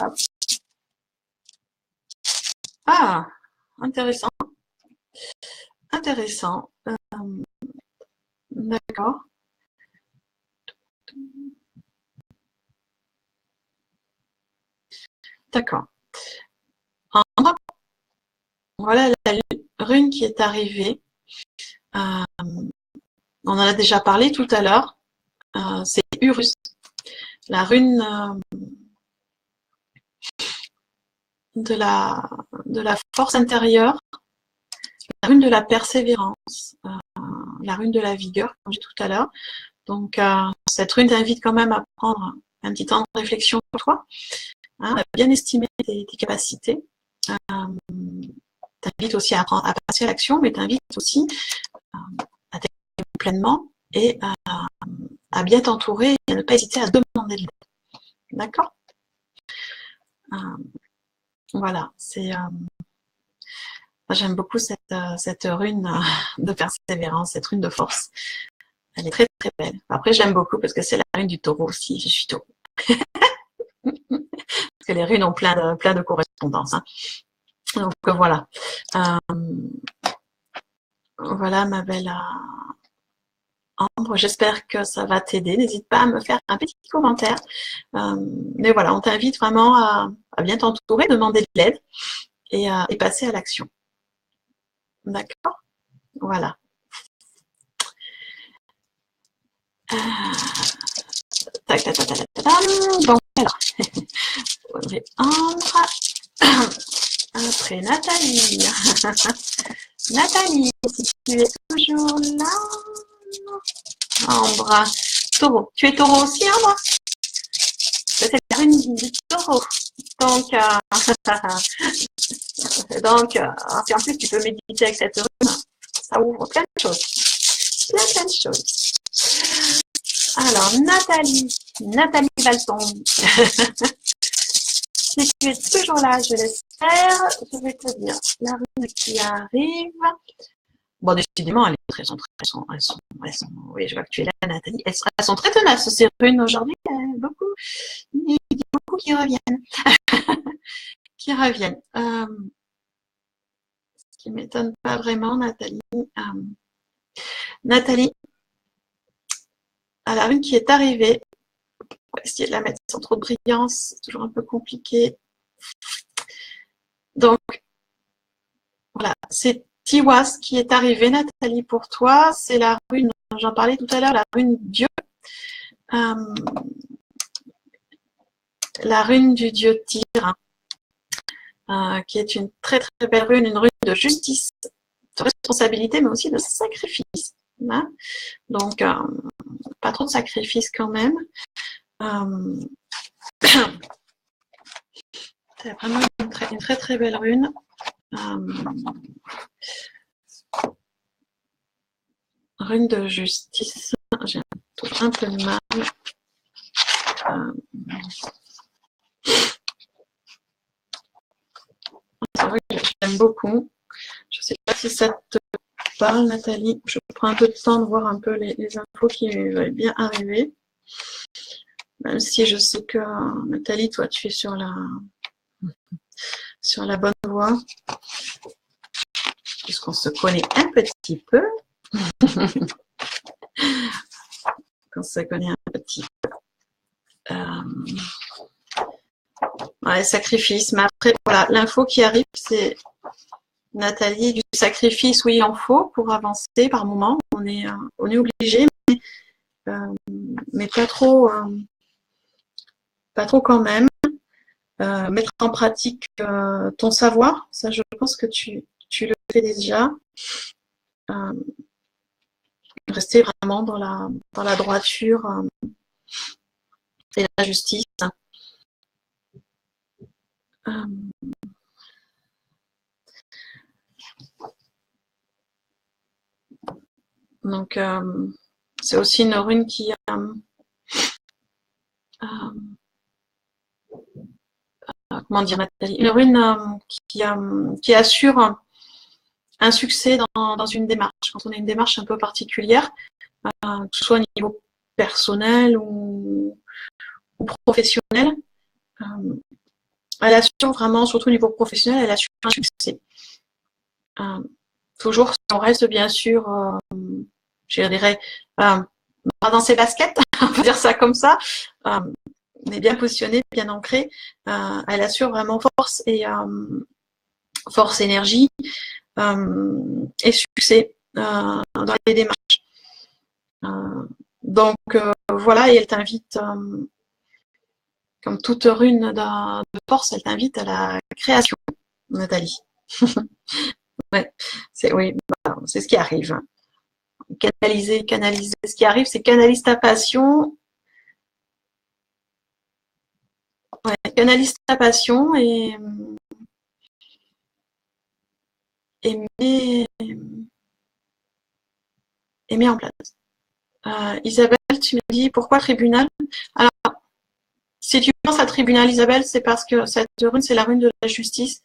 Hop. Ah, intéressant. Intéressant. D'accord. D'accord. Ambre, voilà la rune qui est arrivée. On en a déjà parlé tout à l'heure. C'est Urus. La rune de la force intérieure, la rune de la persévérance, la rune de la vigueur, comme j'ai dit tout à l'heure. Donc, cette rune t'invite quand même à prendre un petit temps de réflexion pour toi, hein, à bien estimer tes capacités. T'invite aussi à passer à l'action, mais t'invite aussi à t'aimer pleinement et à bien t'entourer et à ne pas hésiter à demander de l'aide. D'accord? Voilà, c'est... J'aime beaucoup cette rune de persévérance, cette rune de force. Elle est très très belle. Après, je l'aime beaucoup parce que c'est la rune du taureau aussi. Je suis taureau. Parce que les runes ont plein de correspondances. Hein. Donc voilà. Voilà ma belle Ambre. J'espère que ça va t'aider. N'hésite pas à me faire un petit commentaire. Mais voilà, on t'invite vraiment à bien t'entourer, demander de l'aide et passer à l'action. D'accord? Voilà. Tac, tac, tac, tac, tac. Bon, alors. Audrey Ambre. Après Nathalie. Nathalie, si tu es toujours là. Ambre. Taureau. Tu es taureau aussi, Ambre? C'est la rune du taureau. Donc, si en plus tu peux méditer avec cette rune, ça ouvre plein de choses. Plein de choses. Alors, Nathalie Valton. Si tu es toujours là, je l'espère, je vais te dire la rune qui arrive. Bon, décidément, elles sont, oui, je vois que tu es là, Nathalie. Elles sont très tenaces, ces runes aujourd'hui. Il y a beaucoup qui reviennent. Qui reviennent. Ce qui ne m'étonne pas vraiment, Nathalie. Nathalie, à la rune qui est arrivée, on va essayer de la mettre sans trop de brillance, c'est toujours un peu compliqué. Donc, voilà, c'est Tiwas qui est arrivé, Nathalie, pour toi. C'est la rune, j'en parlais tout à l'heure, la rune Dieu. La rune du dieu Tyr, qui est une très très belle rune, une rune de justice, de responsabilité, mais aussi de sacrifice. Hein. Donc, pas trop de sacrifice quand même. C'est vraiment une très très belle rune. Rune de justice. J'ai un peu de mal. C'est vrai que j'aime beaucoup. Je ne sais pas si ça te parle, Nathalie. Je prends un peu de temps de voir un peu les infos qui vont bien arriver. Même si je sais que, Nathalie, toi, tu es sur la bonne voie. Puisqu'on se connaît un petit peu. Qu'on se connaît un petit peu. Ouais, sacrifice. Mais après, voilà, l'info qui arrive, c'est Nathalie, du sacrifice, oui, il en faut pour avancer par moment. On est obligé, mais pas trop quand même. Mettre en pratique ton savoir, ça, je pense que tu le fais déjà. Rester vraiment dans la droiture et la justice. Donc, c'est aussi une rune qui comment dire, Nathalie, une rune qui assure un succès dans une démarche. Quand on a une démarche un peu particulière, que ce soit au niveau personnel ou professionnel, elle assure vraiment, surtout au niveau professionnel, elle assure un succès. Toujours, si on reste bien sûr, je dirais, dans ses baskets, on peut dire ça comme ça, on est bien positionné, bien ancré, elle assure vraiment force, énergie et succès dans les démarches. Donc voilà, et elle t'invite, comme toute rune de force, elle t'invite à la création, Nathalie. Ouais, oui, c'est ce qui arrive. Canaliser ce qui arrive, c'est canalise ta passion. Ouais, canalise ta passion et mets en place. Isabelle, tu me dis pourquoi tribunal? Alors, si tu penses à tribunal, Isabelle, c'est parce que cette rune, c'est la rune de la justice.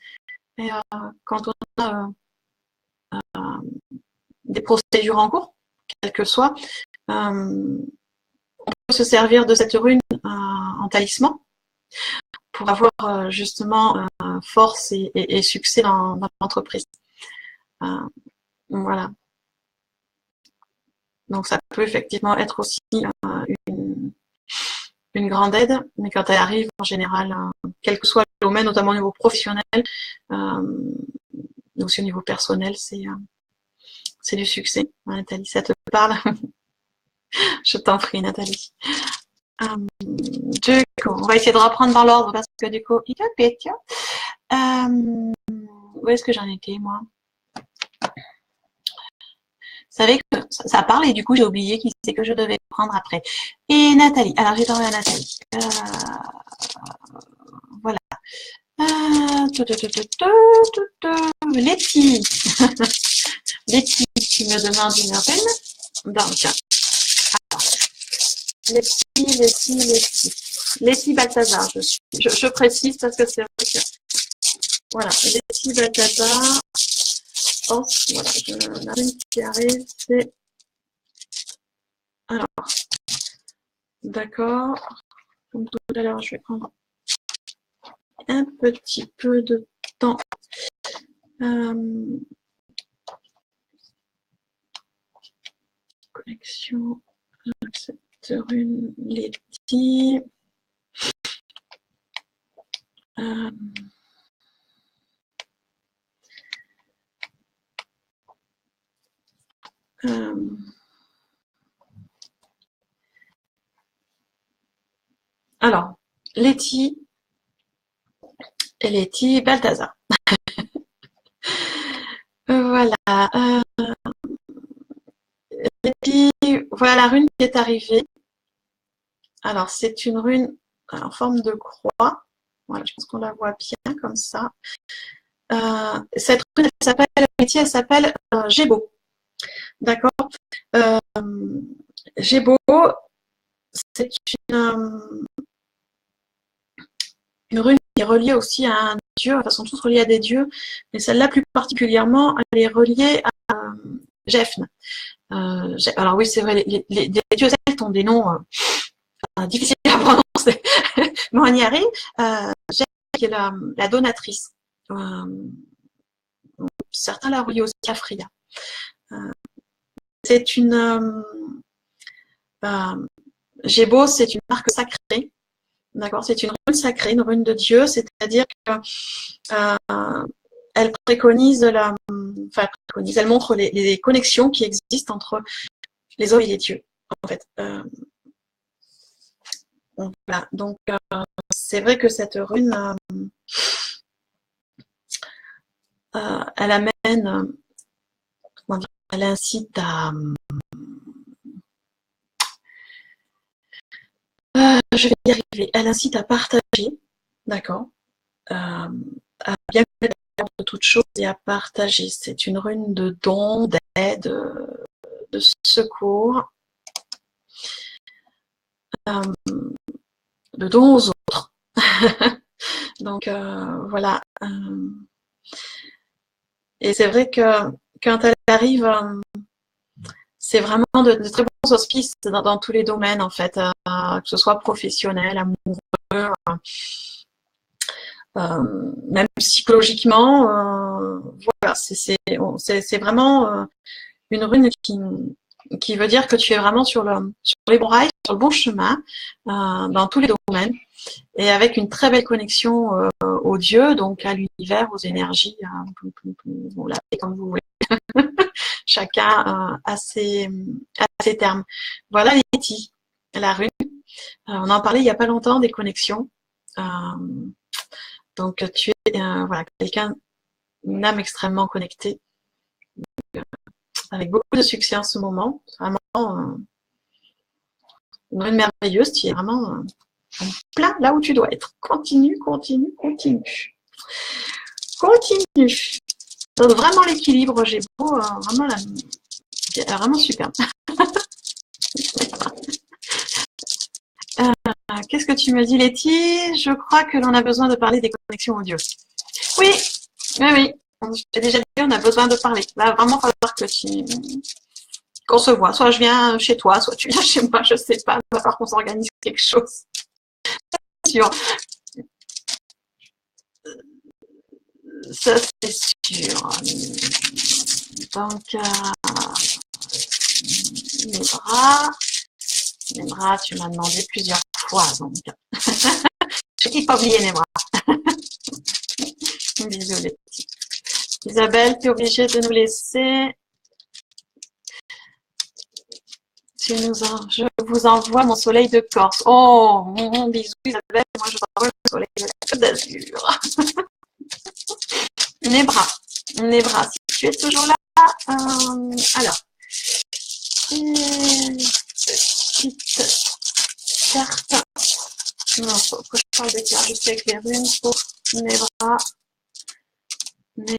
Et quand on a des procédures en cours, quelles que soient, on peut se servir de cette rune en talisman pour avoir justement force et succès dans l'entreprise. Voilà. Donc ça peut effectivement être aussi une grande aide, mais quand elle arrive en général, quel que soit le domaine, notamment au niveau professionnel, aussi au niveau personnel, c'est du succès. Nathalie, ça te parle? Je t'en prie, Nathalie. Du coup, on va essayer de reprendre dans l'ordre parce que du coup, il y a Pétia. Où est-ce que j'en étais, moi? Vous savez que ça parle et du coup, j'ai oublié qui c'est que je devais prendre après. Et Nathalie. Alors, j'ai parlé à Nathalie. Voilà. Letty. Letty qui me demande une peine. Donc, Letty Balthazar, je précise parce que c'est vrai que voilà, Letty Balthazar. Voilà, la rune qui arrive, c'est alors d'accord. Comme tout à l'heure, je vais prendre un petit peu de temps. Connexion avec cette rune Letty. Alors, Letty et Letty Balthazar. Voilà. Letty, voilà la rune qui est arrivée. Alors, c'est une rune en forme de croix. Voilà, je pense qu'on la voit bien comme ça. Cette rune, Letty, elle s'appelle Gébo. D'accord. Gébo, c'est une rune qui est reliée aussi à un dieu, enfin, elles sont toutes reliées à des dieux, mais celle-là plus particulièrement, elle est reliée à Gefn. Alors oui, c'est vrai, les dieux celtes ont des noms difficiles à prononcer, mais on y arrive. Gefn qui est la donatrice. Certains la relient aussi à Freya. C'est une Gébo, c'est une marque sacrée. D'accord, c'est une rune sacrée, une rune de Dieu, c'est-à-dire qu'elle préconise elle montre les connexions qui existent entre les hommes et les dieux, en fait. Voilà. Donc, c'est vrai que cette rune, elle amène, comment dire, elle incite à, je vais y arriver, elle incite à partager, d'accord, à bien connaître de toutes choses et à partager. C'est une rune de don, d'aide, de secours, de don aux autres. Donc voilà. Et c'est vrai que quand elle arrive, c'est vraiment de très bons auspices dans tous les domaines, en fait, que ce soit professionnel, amoureux, même psychologiquement. Voilà, c'est vraiment une rune qui veut dire que tu es vraiment sur les bons rails, sur le bon chemin, dans tous les domaines, et avec une très belle connexion aux dieux, donc à l'univers, aux énergies, vous l'appelez comme vous voulez. Chacun a ses termes. Voilà Letty, la rune. On en parlait il n'y a pas longtemps des connexions. Donc tu es voilà, quelqu'un, une âme extrêmement connectée, avec beaucoup de succès en ce moment. Vraiment une rune merveilleuse. Tu es vraiment plein là où tu dois être. Continue, continue, continue. Continue. Donc, vraiment l'équilibre, j'ai beau, vraiment super. Qu'est-ce que tu me dis, Letty? Je crois que l'on a besoin de parler des connexions audio. Oui, oui, oui. J'ai déjà dit, on a besoin de parler. Là, vraiment, il va falloir qu'on se voit. Soit je viens chez toi, soit tu viens chez moi, je sais pas. Il va falloir qu'on s'organise quelque chose. Sûr. Ça, c'est sûr. Donc, mes bras, tu m'as demandé plusieurs fois. Donc, je n'ai pas oublié mes bras. Bisous, les petits. Isabelle, tu es obligée de nous laisser. Je vous envoie mon soleil de Corse. Oh, bisous Isabelle, moi je vous envoie le soleil de la Côte d'Azur. Les bras, si tu es toujours là. Alors, petite carte. Non, faut que je parle de cartes, je sais avec les runes pour mes bras. Mes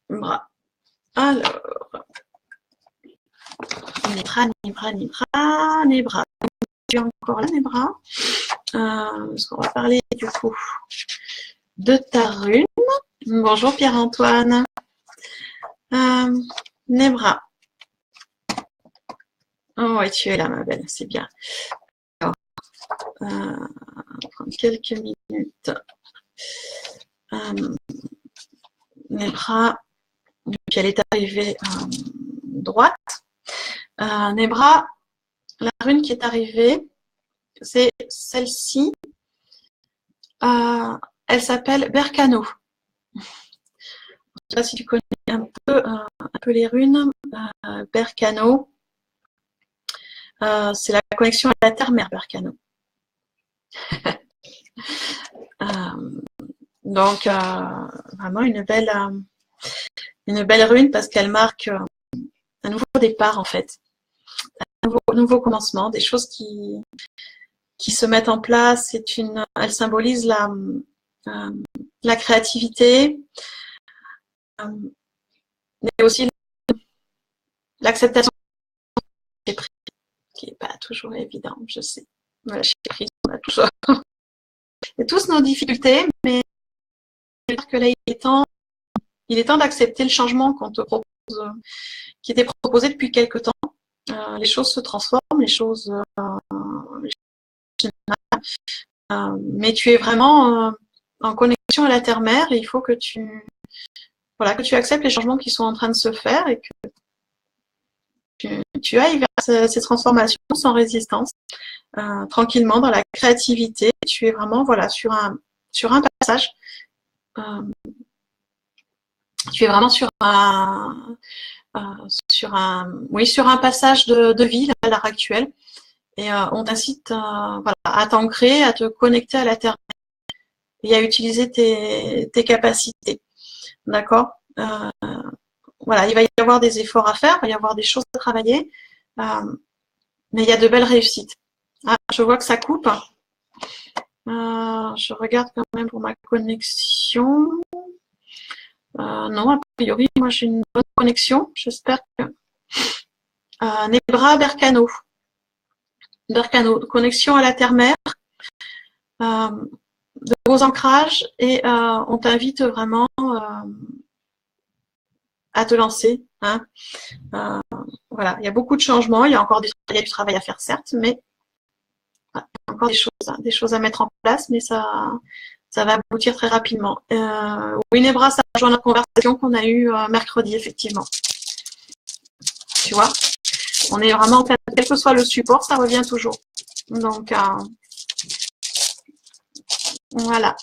bras. Alors, mes bras. Tu es encore là, mes bras. Parce qu'on va parler du coup de ta rune. Bonjour Pierre-Antoine. Mes bras. Oh ouais, tu es là, ma belle, c'est bien. Alors, on va prendre quelques minutes. Mes bras. Puis elle est arrivée droite. Mes bras, la rune qui est arrivée, c'est celle-ci. Elle s'appelle Berkano. Je ne sais pas si tu connais un peu les runes. Berkano, c'est la connexion à la terre-mère, Berkano. Donc, vraiment une belle rune parce qu'elle marque un nouveau départ, en fait. Un nouveau commencement, des choses qui se mettent en place. Elle symbolise la créativité, mais aussi l'acceptation qui n'est pas toujours évident, je sais. Lâcher prise, on a tous, et tous nos difficultés, mais je veux dire que là, il est temps d'accepter le changement qu'on te propose, qui était proposé depuis quelque temps. Les choses se transforment, les choses mais tu es vraiment en connexion à la terre-mère et il faut que tu acceptes les changements qui sont en train de se faire et que tu ailles vers ces transformations sans résistance, tranquillement dans la créativité. Tu es vraiment sur un passage. Tu es vraiment sur un passage de vie à l'heure actuelle. Et on t'incite à t'ancrer, à te connecter à la terre et à utiliser tes capacités. D'accord il va y avoir des efforts à faire, il va y avoir des choses à travailler, mais il y a de belles réussites. Je vois que ça coupe. Je regarde quand même pour ma connexion. Non, a priori, moi j'ai une bonne connexion. J'espère que... Nebra Bercano. Bercano, connexion à la terre-mère. De gros ancrages et on t'invite vraiment à te lancer. Hein. Voilà, il y a beaucoup de changements, il y a encore du travail à faire, certes, mais voilà, il y a encore des choses à mettre en place, mais ça va aboutir très rapidement. Oui, Nebra, ça rejoint la conversation qu'on a eue mercredi, effectivement. Tu vois, on est vraiment, quel que soit le support, ça revient toujours. Donc, voilà.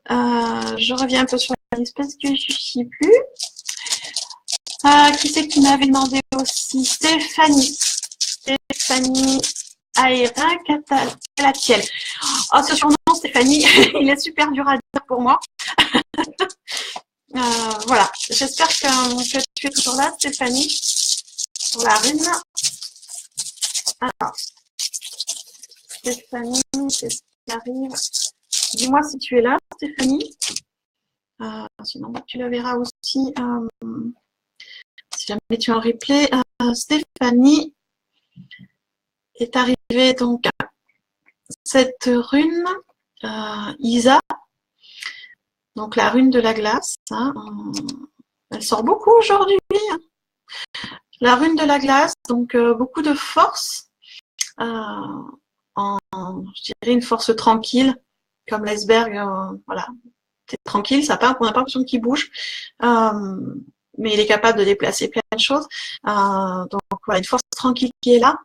Je reviens un peu sur l'espèce que je ne sais plus. Qui c'est qui m'avait demandé aussi? Stéphanie. Stéphanie Aérin Calatiel. Oh, ce surnom, Stéphanie, il est super dur à dire pour moi. Voilà. J'espère que tu es toujours là, Stéphanie, pour la rune. Alors, Stéphanie, c'est ce qui arrive. Dis-moi si tu es là, Stéphanie. Sinon, tu le verras aussi. Si jamais tu es en replay, Stéphanie est arrivée donc à cette rune, Isa, donc la rune de la glace. Hein, elle sort beaucoup aujourd'hui. Hein. La rune de la glace, donc beaucoup de force, je dirais une force tranquille, comme l'iceberg, voilà, c'est tranquille, ça part, on n'a pas l'impression qu'il bouge. Mais il est capable de déplacer plein de choses. Donc voilà, une force tranquille qui est là.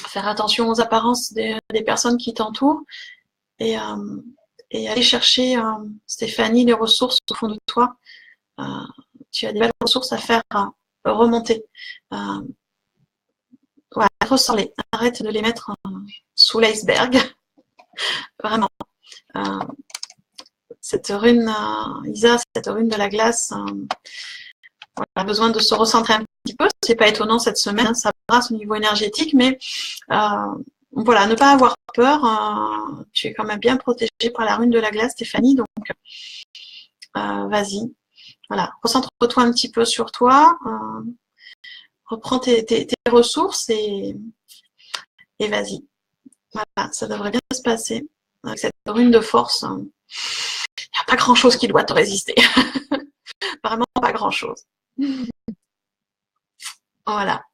Faire attention aux apparences des personnes qui t'entourent et aller chercher, Stéphanie, les ressources au fond de toi. Tu as des belles ressources à faire remonter. Voilà, ressors-les. Arrête de les mettre sous l'iceberg. Vraiment. Cette rune, Isa, cette rune de la glace, on a besoin de se recentrer un petit peu. C'est pas étonnant cette semaine, hein, ça brasse au niveau énergétique, mais voilà, ne pas avoir peur. Tu es quand même bien protégée par la rune de la glace, Stéphanie, donc vas-y. Voilà, recentre-toi un petit peu sur toi, reprends tes ressources et vas-y. Voilà, ça devrait bien se passer. Avec cette rune de force, il n'y a pas grand-chose qui doit te résister. Vraiment pas grand-chose. Voilà.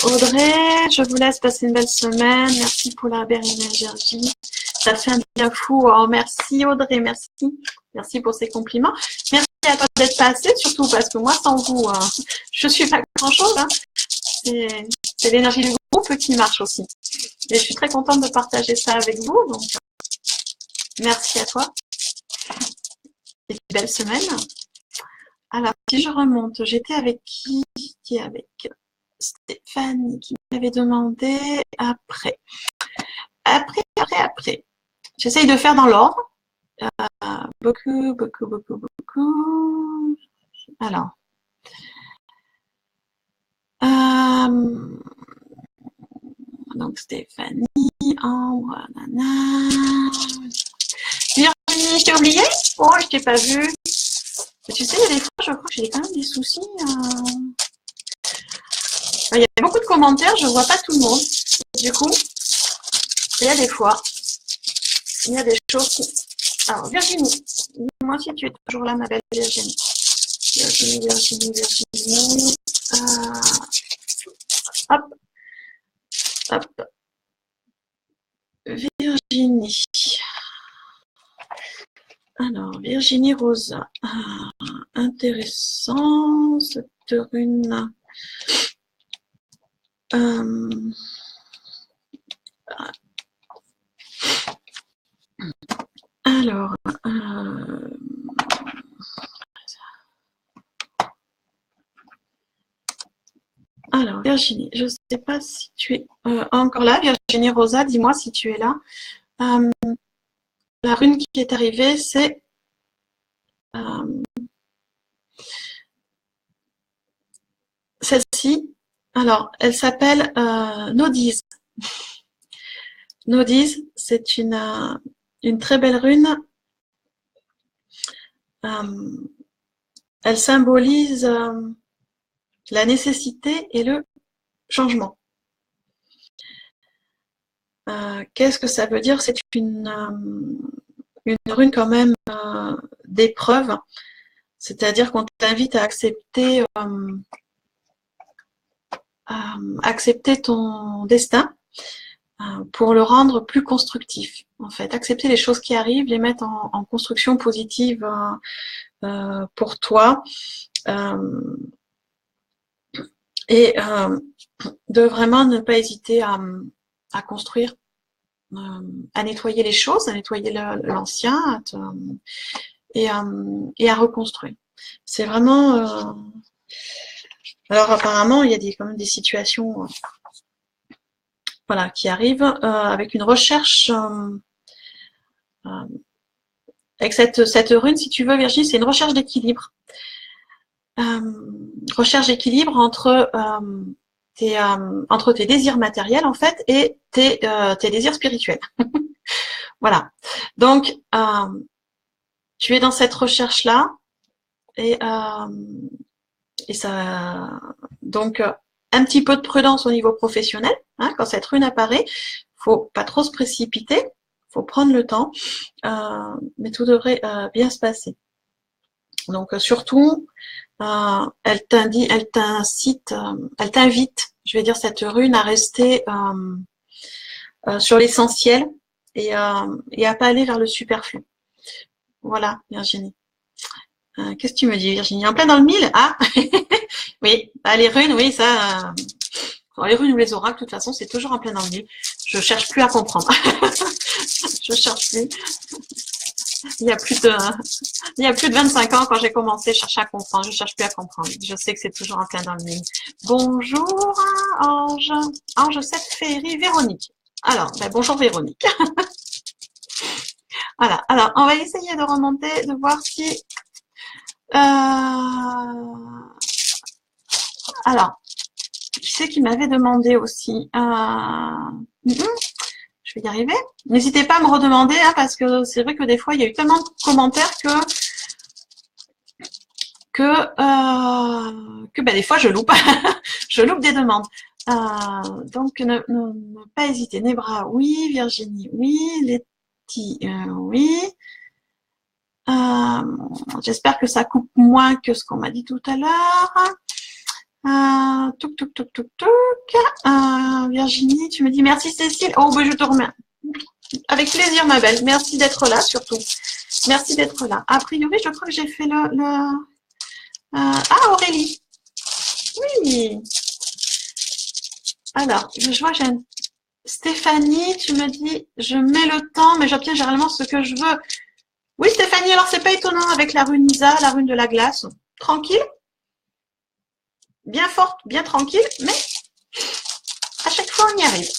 Audrey, je vous laisse passer une belle semaine. Merci pour la belle énergie. Ça fait un bien fou. Oh, merci Audrey, merci. Merci pour ces compliments. Merci à toi d'être passée, surtout parce que moi, sans vous, je suis pas grand-chose. Hein. C'est l'énergie du groupe qui marche aussi. Et je suis très contente de partager ça avec vous. Donc, merci à toi. Et belle semaine. Alors, si je remonte, j'étais avec qui? Avec Stéphanie qui m'avait demandé après. Après. J'essaye de faire dans l'ordre. Beaucoup. Alors. Donc, Stéphanie, Ambre, nana. Virginie, je t'ai oublié? Oh, je t'ai pas vue. Tu sais, il y a des fois, je crois que j'ai quand même des soucis. Il y a beaucoup de commentaires, je ne vois pas tout le monde. Du coup, il y a des fois, il y a des choses qui... Alors, Virginie, dis-moi si tu es toujours là, ma belle Virginie. Virginie. Hop. Virginie. Alors, Virginie Rosa. Intéressant, cette rune. Alors, Virginie, je ne sais pas si tu es encore là. Virginie Rosa, dis-moi si tu es là. La rune qui est arrivée, c'est celle-ci. Alors, elle s'appelle Nodiz. Nodis, c'est une très belle rune. Elle symbolise la nécessité et le changement. Qu'est-ce que ça veut dire? C'est une rune quand même d'épreuve, c'est-à-dire qu'on t'invite à accepter ton destin pour le rendre plus constructif. En fait, accepter les choses qui arrivent, les mettre en construction positive pour toi, et de vraiment ne pas hésiter à construire, à nettoyer les choses, à nettoyer l'ancien, et à reconstruire. C'est vraiment... alors apparemment, il y a quand même des situations voilà, qui arrivent avec une recherche... avec cette rune, si tu veux, Virginie, c'est une recherche d'équilibre. Recherche d'équilibre entre tes désirs matériels, en fait, et tes désirs spirituels. Voilà. Donc, tu es dans cette recherche-là, et ça... Donc, un petit peu de prudence au niveau professionnel, hein, quand cette rune apparaît, faut pas trop se précipiter, faut prendre le temps, mais tout devrait bien se passer. Donc, surtout, elle t'incite, elle t'invite, je vais dire, cette rune à rester sur l'essentiel et à pas aller vers le superflu. Voilà, Virginie. Qu'est-ce que tu me dis, Virginie? En plein dans le mille? Ah oui, les runes, oui, ça... les runes ou les oracles, de toute façon, c'est toujours en plein dans le mille. Je cherche plus à comprendre. Je cherche plus. Il y a plus de 25 ans, quand j'ai commencé, je cherchais à comprendre. Je cherche plus à comprendre. Je sais que c'est toujours en plein dans le mille. Bonjour, Ange. Ange, cette féerie, Véronique. Alors, bonjour Véronique. Voilà. Alors, on va essayer de remonter, de voir si... Alors, tu sais qu'il m'avait demandé aussi... je vais y arriver. N'hésitez pas à me redemander, hein, parce que c'est vrai que des fois, il y a eu tellement de commentaires que des fois, je loupe. Je loupe des demandes. Donc, ne pas hésiter. Nebra, oui. Virginie, oui. Letty, oui. J'espère que ça coupe moins que ce qu'on m'a dit tout à l'heure. Touc, touc, touc, touc, touc. Virginie, tu me dis merci Cécile. Oh, je te remercie. Avec plaisir, ma belle. Merci d'être là, surtout. Merci d'être là. A priori, je crois que j'ai fait Aurélie. Oui. Alors, je vois, j'ai Stéphanie, tu me dis, je mets le temps, mais j'obtiens généralement ce que je veux. Oui, Stéphanie, alors c'est pas étonnant avec la rune Isa, la rune de la glace. Tranquille. Bien forte, bien tranquille, mais à chaque fois, on y arrive.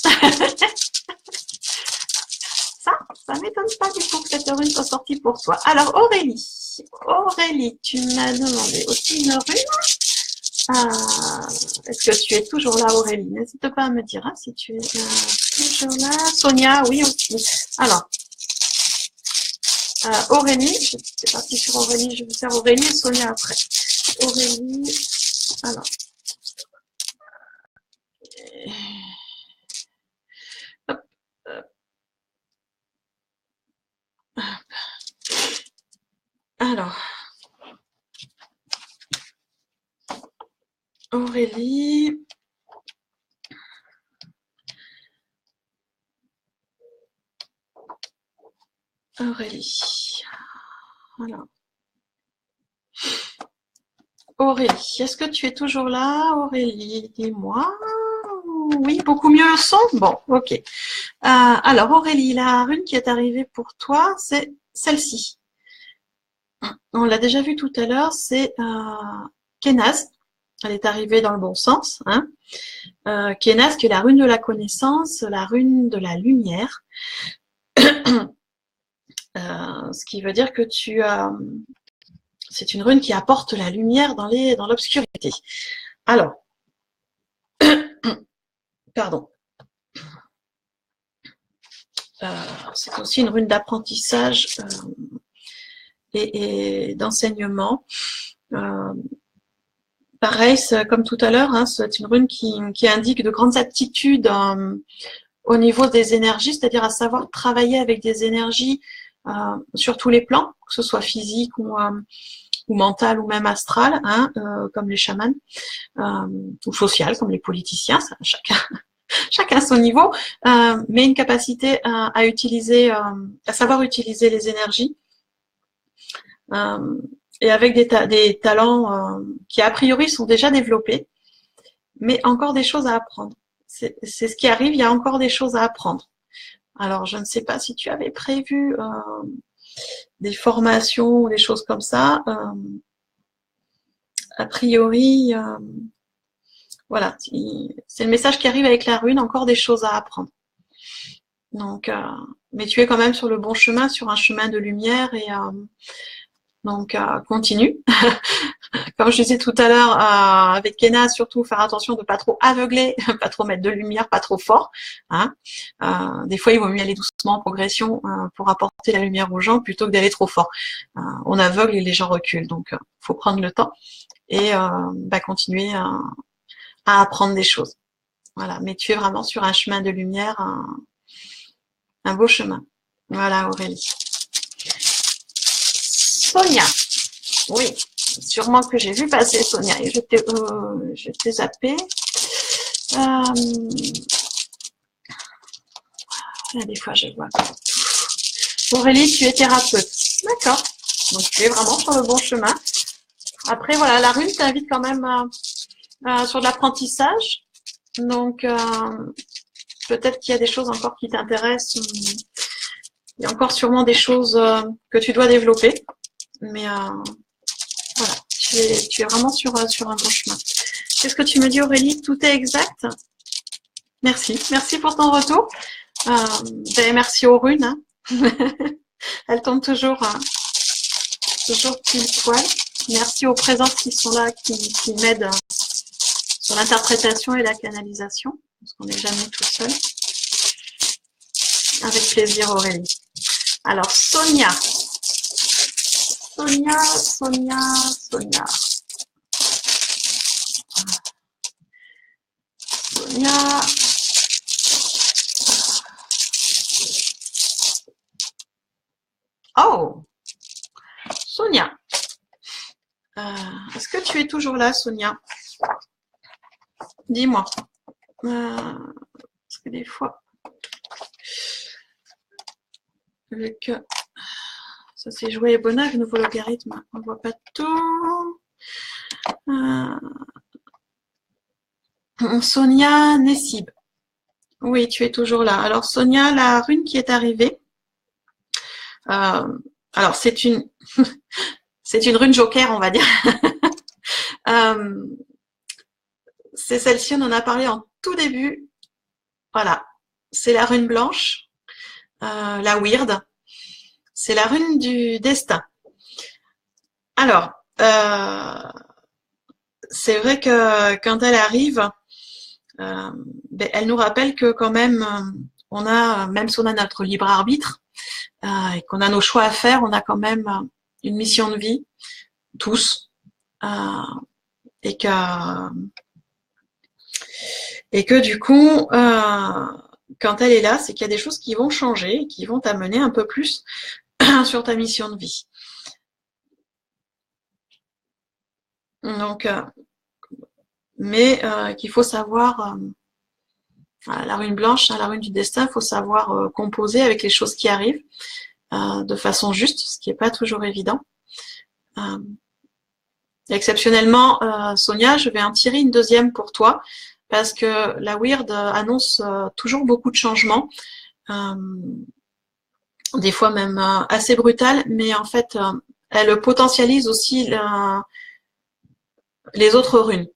Ça m'étonne pas du tout que cette rune soit sortie pour toi. Alors, Aurélie, tu m'as demandé aussi une rune. Est-ce que tu es toujours là, Aurélie? N'hésite pas à me dire si tu es toujours là. Sonia, oui aussi. Alors, Aurélie, c'est parti sur Aurélie, je vais faire Aurélie et Sonia après. Aurélie, alors. Hop, hop. Alors, Aurélie. Voilà. Aurélie, est-ce que tu es toujours là, Aurélie? Dis-moi. Oui, beaucoup mieux le son? Bon, ok. Alors, Aurélie, la rune qui est arrivée pour toi, c'est celle-ci. On l'a déjà vu tout à l'heure, c'est Kenaz. Elle est arrivée dans le bon sens. Hein. Kenaz, qui est la rune de la connaissance, la rune de la lumière. Ce qui veut dire que c'est une rune qui apporte la lumière dans l'obscurité. Alors, pardon. c'est aussi une rune d'apprentissage et d'enseignement. Pareil, comme tout à l'heure, hein, c'est une rune qui indique de grandes aptitudes au niveau des énergies, c'est-à-dire à savoir travailler avec des énergies sur tous les plans, que ce soit physique ou mental ou même astral, hein, comme les chamans, ou social, comme les politiciens, ça, chacun à son niveau, mais une capacité à utiliser, à savoir utiliser les énergies. Et avec des talents qui a priori sont déjà développés, mais encore des choses à apprendre. C'est ce qui arrive, il y a encore des choses à apprendre. Alors, je ne sais pas si tu avais prévu des formations ou des choses comme ça. A priori, voilà, c'est le message qui arrive avec la rune, encore des choses à apprendre. Donc, mais tu es quand même sur le bon chemin, sur un chemin de lumière et donc continue. Comme je disais tout à l'heure avec Kenna, surtout faire attention de pas trop aveugler, pas trop mettre de lumière, pas trop fort. Hein. Des fois, il vaut mieux aller doucement en progression pour apporter la lumière aux gens plutôt que d'aller trop fort. On aveugle et les gens reculent, donc faut prendre le temps et continuer à apprendre des choses. Voilà, mais tu es vraiment sur un chemin de lumière, un beau chemin. Voilà, Aurélie. Sonia, oui, sûrement que j'ai vu passer Sonia et je t'ai zappé. Là, des fois, je vois. Aurélie, tu es thérapeute. D'accord. Donc, tu es vraiment sur le bon chemin. Après, voilà, la rune t'invite quand même sur de l'apprentissage. Donc, peut-être qu'il y a des choses encore qui t'intéressent. Il y a encore sûrement des choses que tu dois développer. Mais voilà, tu es vraiment sur un bon chemin. Qu'est-ce que tu me dis, Aurélie? Tout est exact? Merci. Merci pour ton retour. Merci aux runes. Hein. Elles tombent toujours pile poil. Merci aux présences qui sont là, qui m'aident sur l'interprétation et la canalisation, parce qu'on n'est jamais tout seul. Avec plaisir, Aurélie. Alors, Sonia. Sonia. Sonia. Oh, Sonia. Est-ce que tu es toujours là, Sonia? Dis-moi. Parce que des fois, vu que ça s'est joué et bonheur, nouveau logarithme, on ne voit pas tout. Sonia Nessib. Oui, tu es toujours là. Alors, Sonia, la rune qui est arrivée, alors c'est une c'est une rune joker, on va dire. C'est celle-ci, on en a parlé en tout début. Voilà, c'est la rune blanche, la weird. C'est la rune du destin. Alors, c'est vrai que quand elle arrive, elle nous rappelle que quand même, on a, même si on a notre libre arbitre et qu'on a nos choix à faire, on a quand même une mission de vie, tous, et que du coup, quand elle est là, c'est qu'il y a des choses qui vont changer et qui vont t'amener un peu plus sur ta mission de vie. Donc, mais qu'il faut savoir, la rune blanche, la rune du destin, il faut savoir composer avec les choses qui arrivent de façon juste, ce qui n'est pas toujours évident. Exceptionnellement, Sonia, je vais en tirer une deuxième pour toi, parce que la weird annonce toujours beaucoup de changements, des fois même assez brutal, mais en fait, elle potentialise aussi les autres runes.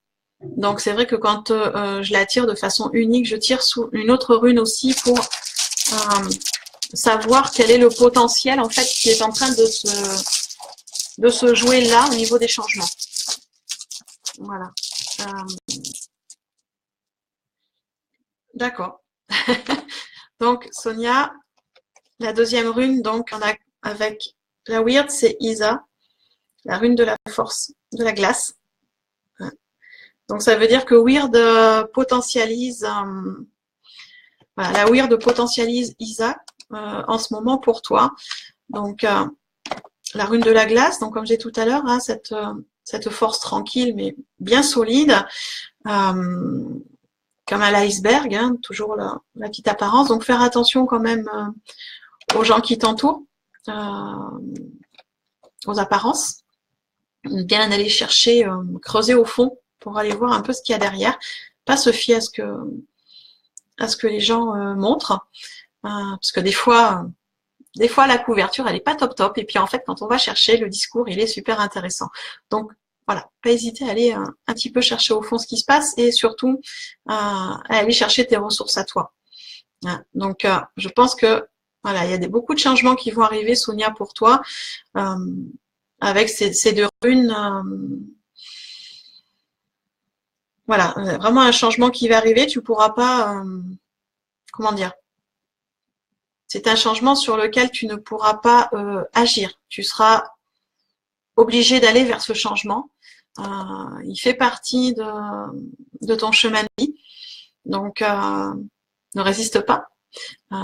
Donc c'est vrai que quand je la tire de façon unique, je tire sous une autre rune aussi pour savoir quel est le potentiel en fait qui est en train de se jouer là au niveau des changements. Voilà. D'accord. Donc Sonia, La deuxième rune, donc, on a avec la Weird, c'est Isa, la rune de la force, de la glace. Donc, ça veut dire que Weird potentialise, voilà, la Weird potentialise Isa en ce moment pour toi. Donc, la rune de la glace, donc comme j'ai tout à l'heure, hein, cette force tranquille mais bien solide, comme à l'iceberg, hein, toujours la petite apparence. Donc, faire attention quand même aux gens qui t'entourent, aux apparences. Bien aller chercher, creuser au fond pour aller voir un peu ce qu'il y a derrière. Pas se fier à ce que les gens montrent. Parce que des fois, la couverture, elle n'est pas top. Et puis en fait, quand on va chercher, le discours, il est super intéressant. Donc voilà, pas hésiter à aller un petit peu chercher au fond ce qui se passe et surtout à aller chercher tes ressources à toi. Donc je pense que voilà, il y a beaucoup de changements qui vont arriver, Sonia, pour toi, avec ces deux runes. Voilà, vraiment un changement qui va arriver. Tu pourras pas, comment dire, c'est un changement sur lequel tu ne pourras pas agir. Tu seras obligé d'aller vers ce changement. Il fait partie de ton chemin de vie. Donc, ne résiste pas.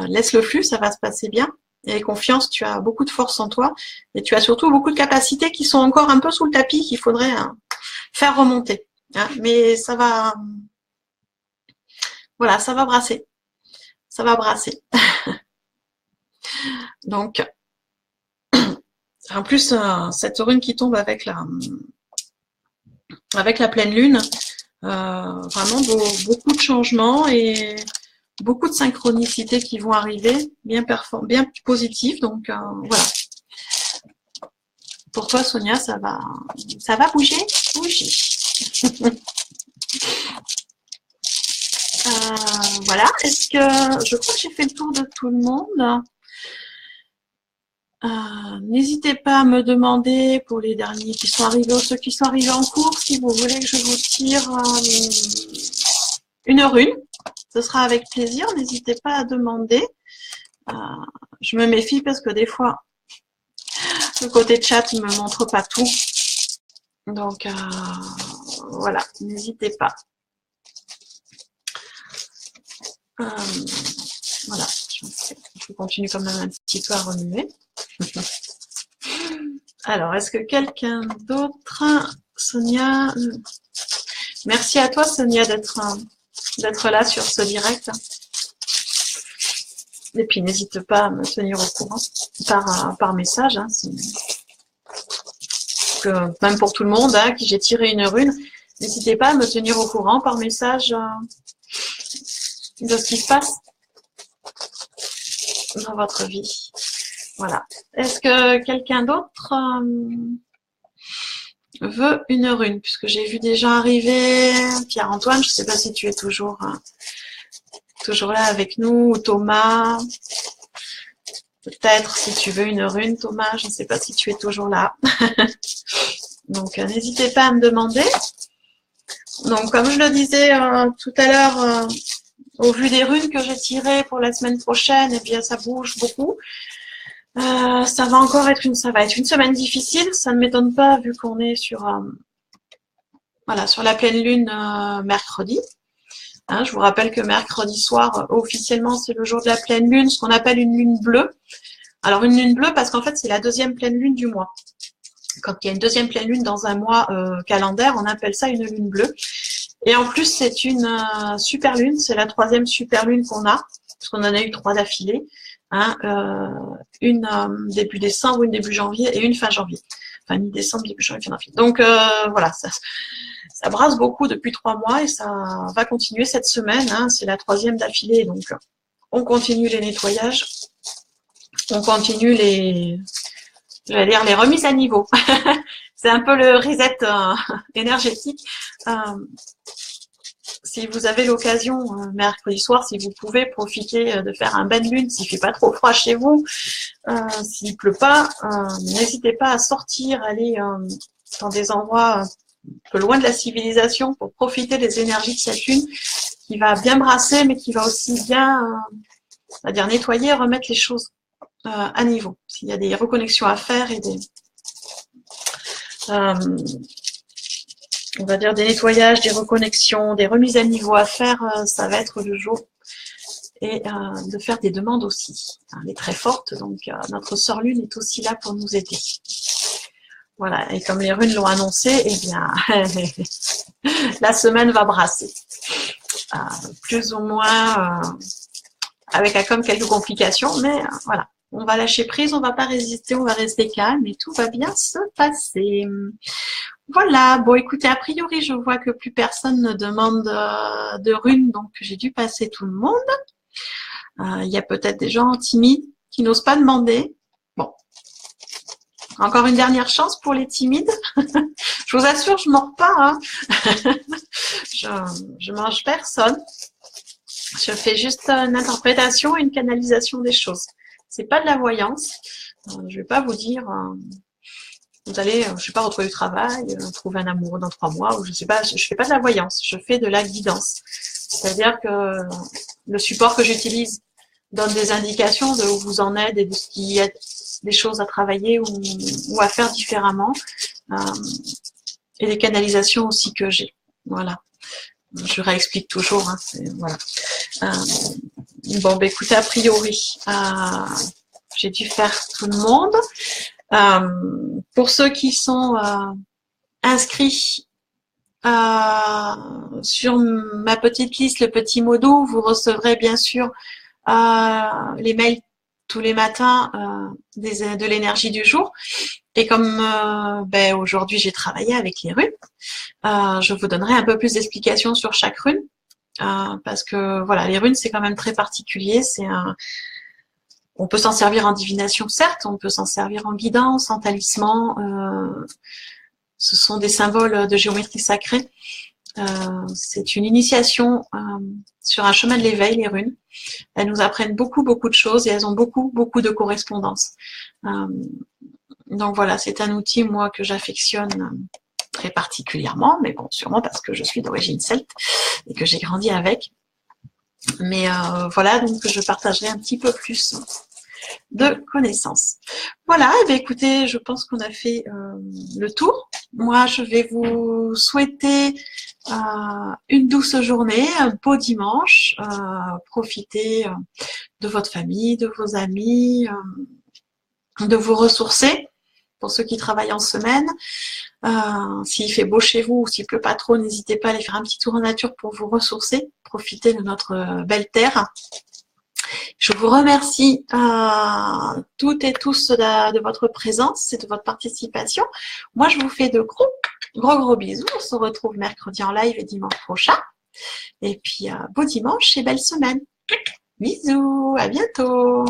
Laisse le flux, ça va se passer bien. Et confiance, tu as beaucoup de force en toi. Et tu as surtout beaucoup de capacités qui sont encore un peu sous le tapis, qu'il faudrait faire remonter. Mais ça va... Voilà, ça va brasser. Ça va brasser. Donc, en plus, cette rune qui tombe avec la pleine lune, vraiment beaucoup de changements et beaucoup de synchronicités qui vont arriver, bien positifs. Donc, voilà. Pour toi, Sonia, ça va bouger. Voilà. Est-ce que je crois que j'ai fait le tour de tout le monde? N'hésitez pas à me demander pour les derniers qui sont arrivés ou ceux qui sont arrivés en cours, si vous voulez que je vous tire une rune. Ce sera avec plaisir. N'hésitez pas à demander. Je me méfie parce que des fois, le côté chat ne me montre pas tout. Donc, voilà, n'hésitez pas. Voilà, je continue quand même un petit peu à remuer. Alors, est-ce que quelqu'un d'autre? Sonia, merci à toi, Sonia, d'être là sur ce direct. Et puis, n'hésite pas à me tenir au courant par message. Hein, même pour tout le monde, hein, qui j'ai tiré une rune, n'hésitez pas à me tenir au courant par message de ce qui se passe dans votre vie. Voilà. Est-ce que quelqu'un d'autre veut une rune? Puisque j'ai vu des gens arriver. Pierre-Antoine, je ne sais pas si tu es toujours là avec nous, ou Thomas. Peut-être si tu veux une rune, Thomas, je ne sais pas si tu es toujours là. Donc, n'hésitez pas à me demander. Donc, comme je le disais tout à l'heure, au vu des runes que j'ai tirées pour la semaine prochaine, eh bien, ça bouge beaucoup. Ça va être une semaine difficile. Ça ne m'étonne pas vu qu'on est sur la pleine lune mercredi. Hein, je vous rappelle que mercredi soir, officiellement, c'est le jour de la pleine lune, ce qu'on appelle une lune bleue. Alors, une lune bleue parce qu'en fait, c'est la deuxième pleine lune du mois. Quand il y a une deuxième pleine lune dans un mois calendaire, on appelle ça une lune bleue. Et en plus, c'est une super lune, c'est la troisième super lune qu'on a, parce qu'on en a eu 3 d'affilée. Hein, une début décembre, une début janvier et une fin janvier. Enfin, mi-décembre, début janvier, fin janvier. Donc, voilà, ça brasse beaucoup depuis 3 mois et ça va continuer cette semaine. Hein, c'est la 3e d'affilée, donc on continue les nettoyages, on continue les remises à niveau. C'est un peu le reset énergétique. Si vous avez l'occasion, mercredi soir, si vous pouvez profiter de faire un bain de lune, s'il fait pas trop froid chez vous, s'il pleut pas, n'hésitez pas à sortir, aller dans des endroits un peu loin de la civilisation pour profiter des énergies de cette lune qui va bien brasser, mais qui va aussi bien, nettoyer et remettre les choses à niveau. S'il y a des reconnexions à faire et des, on va dire des nettoyages, des reconnexions, des remises à niveau à faire, ça va être le jour. Et de faire des demandes aussi. Elle est très forte, donc notre sœur Lune est aussi là pour nous aider. Voilà, et comme les runes l'ont annoncé, eh bien, la semaine va brasser. Plus ou moins, avec comme quelques complications, mais voilà. On va lâcher prise, on va pas résister, on va rester calme et tout va bien se passer. Voilà, bon écoutez, a priori, je vois que plus personne ne demande de runes, donc j'ai dû passer tout le monde. Il y a peut-être des gens timides qui n'osent pas demander. Bon, encore une dernière chance pour les timides. Je vous assure, je ne mords pas. Hein. Je mange personne. Je fais juste une interprétation et une canalisation des choses. C'est pas de la voyance. Je vais pas vous dire, vous allez, je sais pas, retrouver du travail, trouver un amoureux dans 3 mois, ou je sais pas. Je fais pas de la voyance. Je fais de la guidance. C'est-à-dire que le support que j'utilise donne des indications de où vous en êtes et de ce qu'il y a des choses à travailler ou à faire différemment. Et les canalisations aussi que j'ai. Voilà. Je réexplique toujours. Hein, voilà. Bon, bah, écoutez, a priori, j'ai dû faire tout le monde. Pour ceux qui sont inscrits sur ma petite liste, le petit mot doux, vous recevrez bien sûr les mails tous les matins de l'énergie du jour. Et comme aujourd'hui j'ai travaillé avec les runes, je vous donnerai un peu plus d'explications sur chaque rune. Parce que voilà, les runes c'est quand même très particulier. On peut s'en servir en divination, certes, on peut s'en servir en guidance, en talisman. Ce sont des symboles de géométrie sacrée. C'est une initiation sur un chemin de l'éveil, les runes. Elles nous apprennent beaucoup de choses et elles ont beaucoup de correspondances. Donc voilà, c'est un outil, moi, que j'affectionne très particulièrement, mais bon, sûrement parce que je suis d'origine celte et que j'ai grandi avec. Mais voilà, donc je partagerai un petit peu plus de connaissances. Voilà, et bien écoutez, je pense qu'on a fait le tour. Moi, je vais vous souhaiter une douce journée, un beau dimanche. Profitez de votre famille, de vos amis, de vous ressourcer. Pour ceux qui travaillent en semaine, s'il fait beau chez vous ou s'il pleut pas trop, n'hésitez pas à aller faire un petit tour en nature pour vous ressourcer. Profitez de notre belle terre. Je vous remercie toutes et tous de votre présence et de votre participation. Moi, je vous fais de gros bisous. On se retrouve mercredi en live et dimanche prochain. Et puis, beau dimanche et belle semaine. Bisous, à bientôt.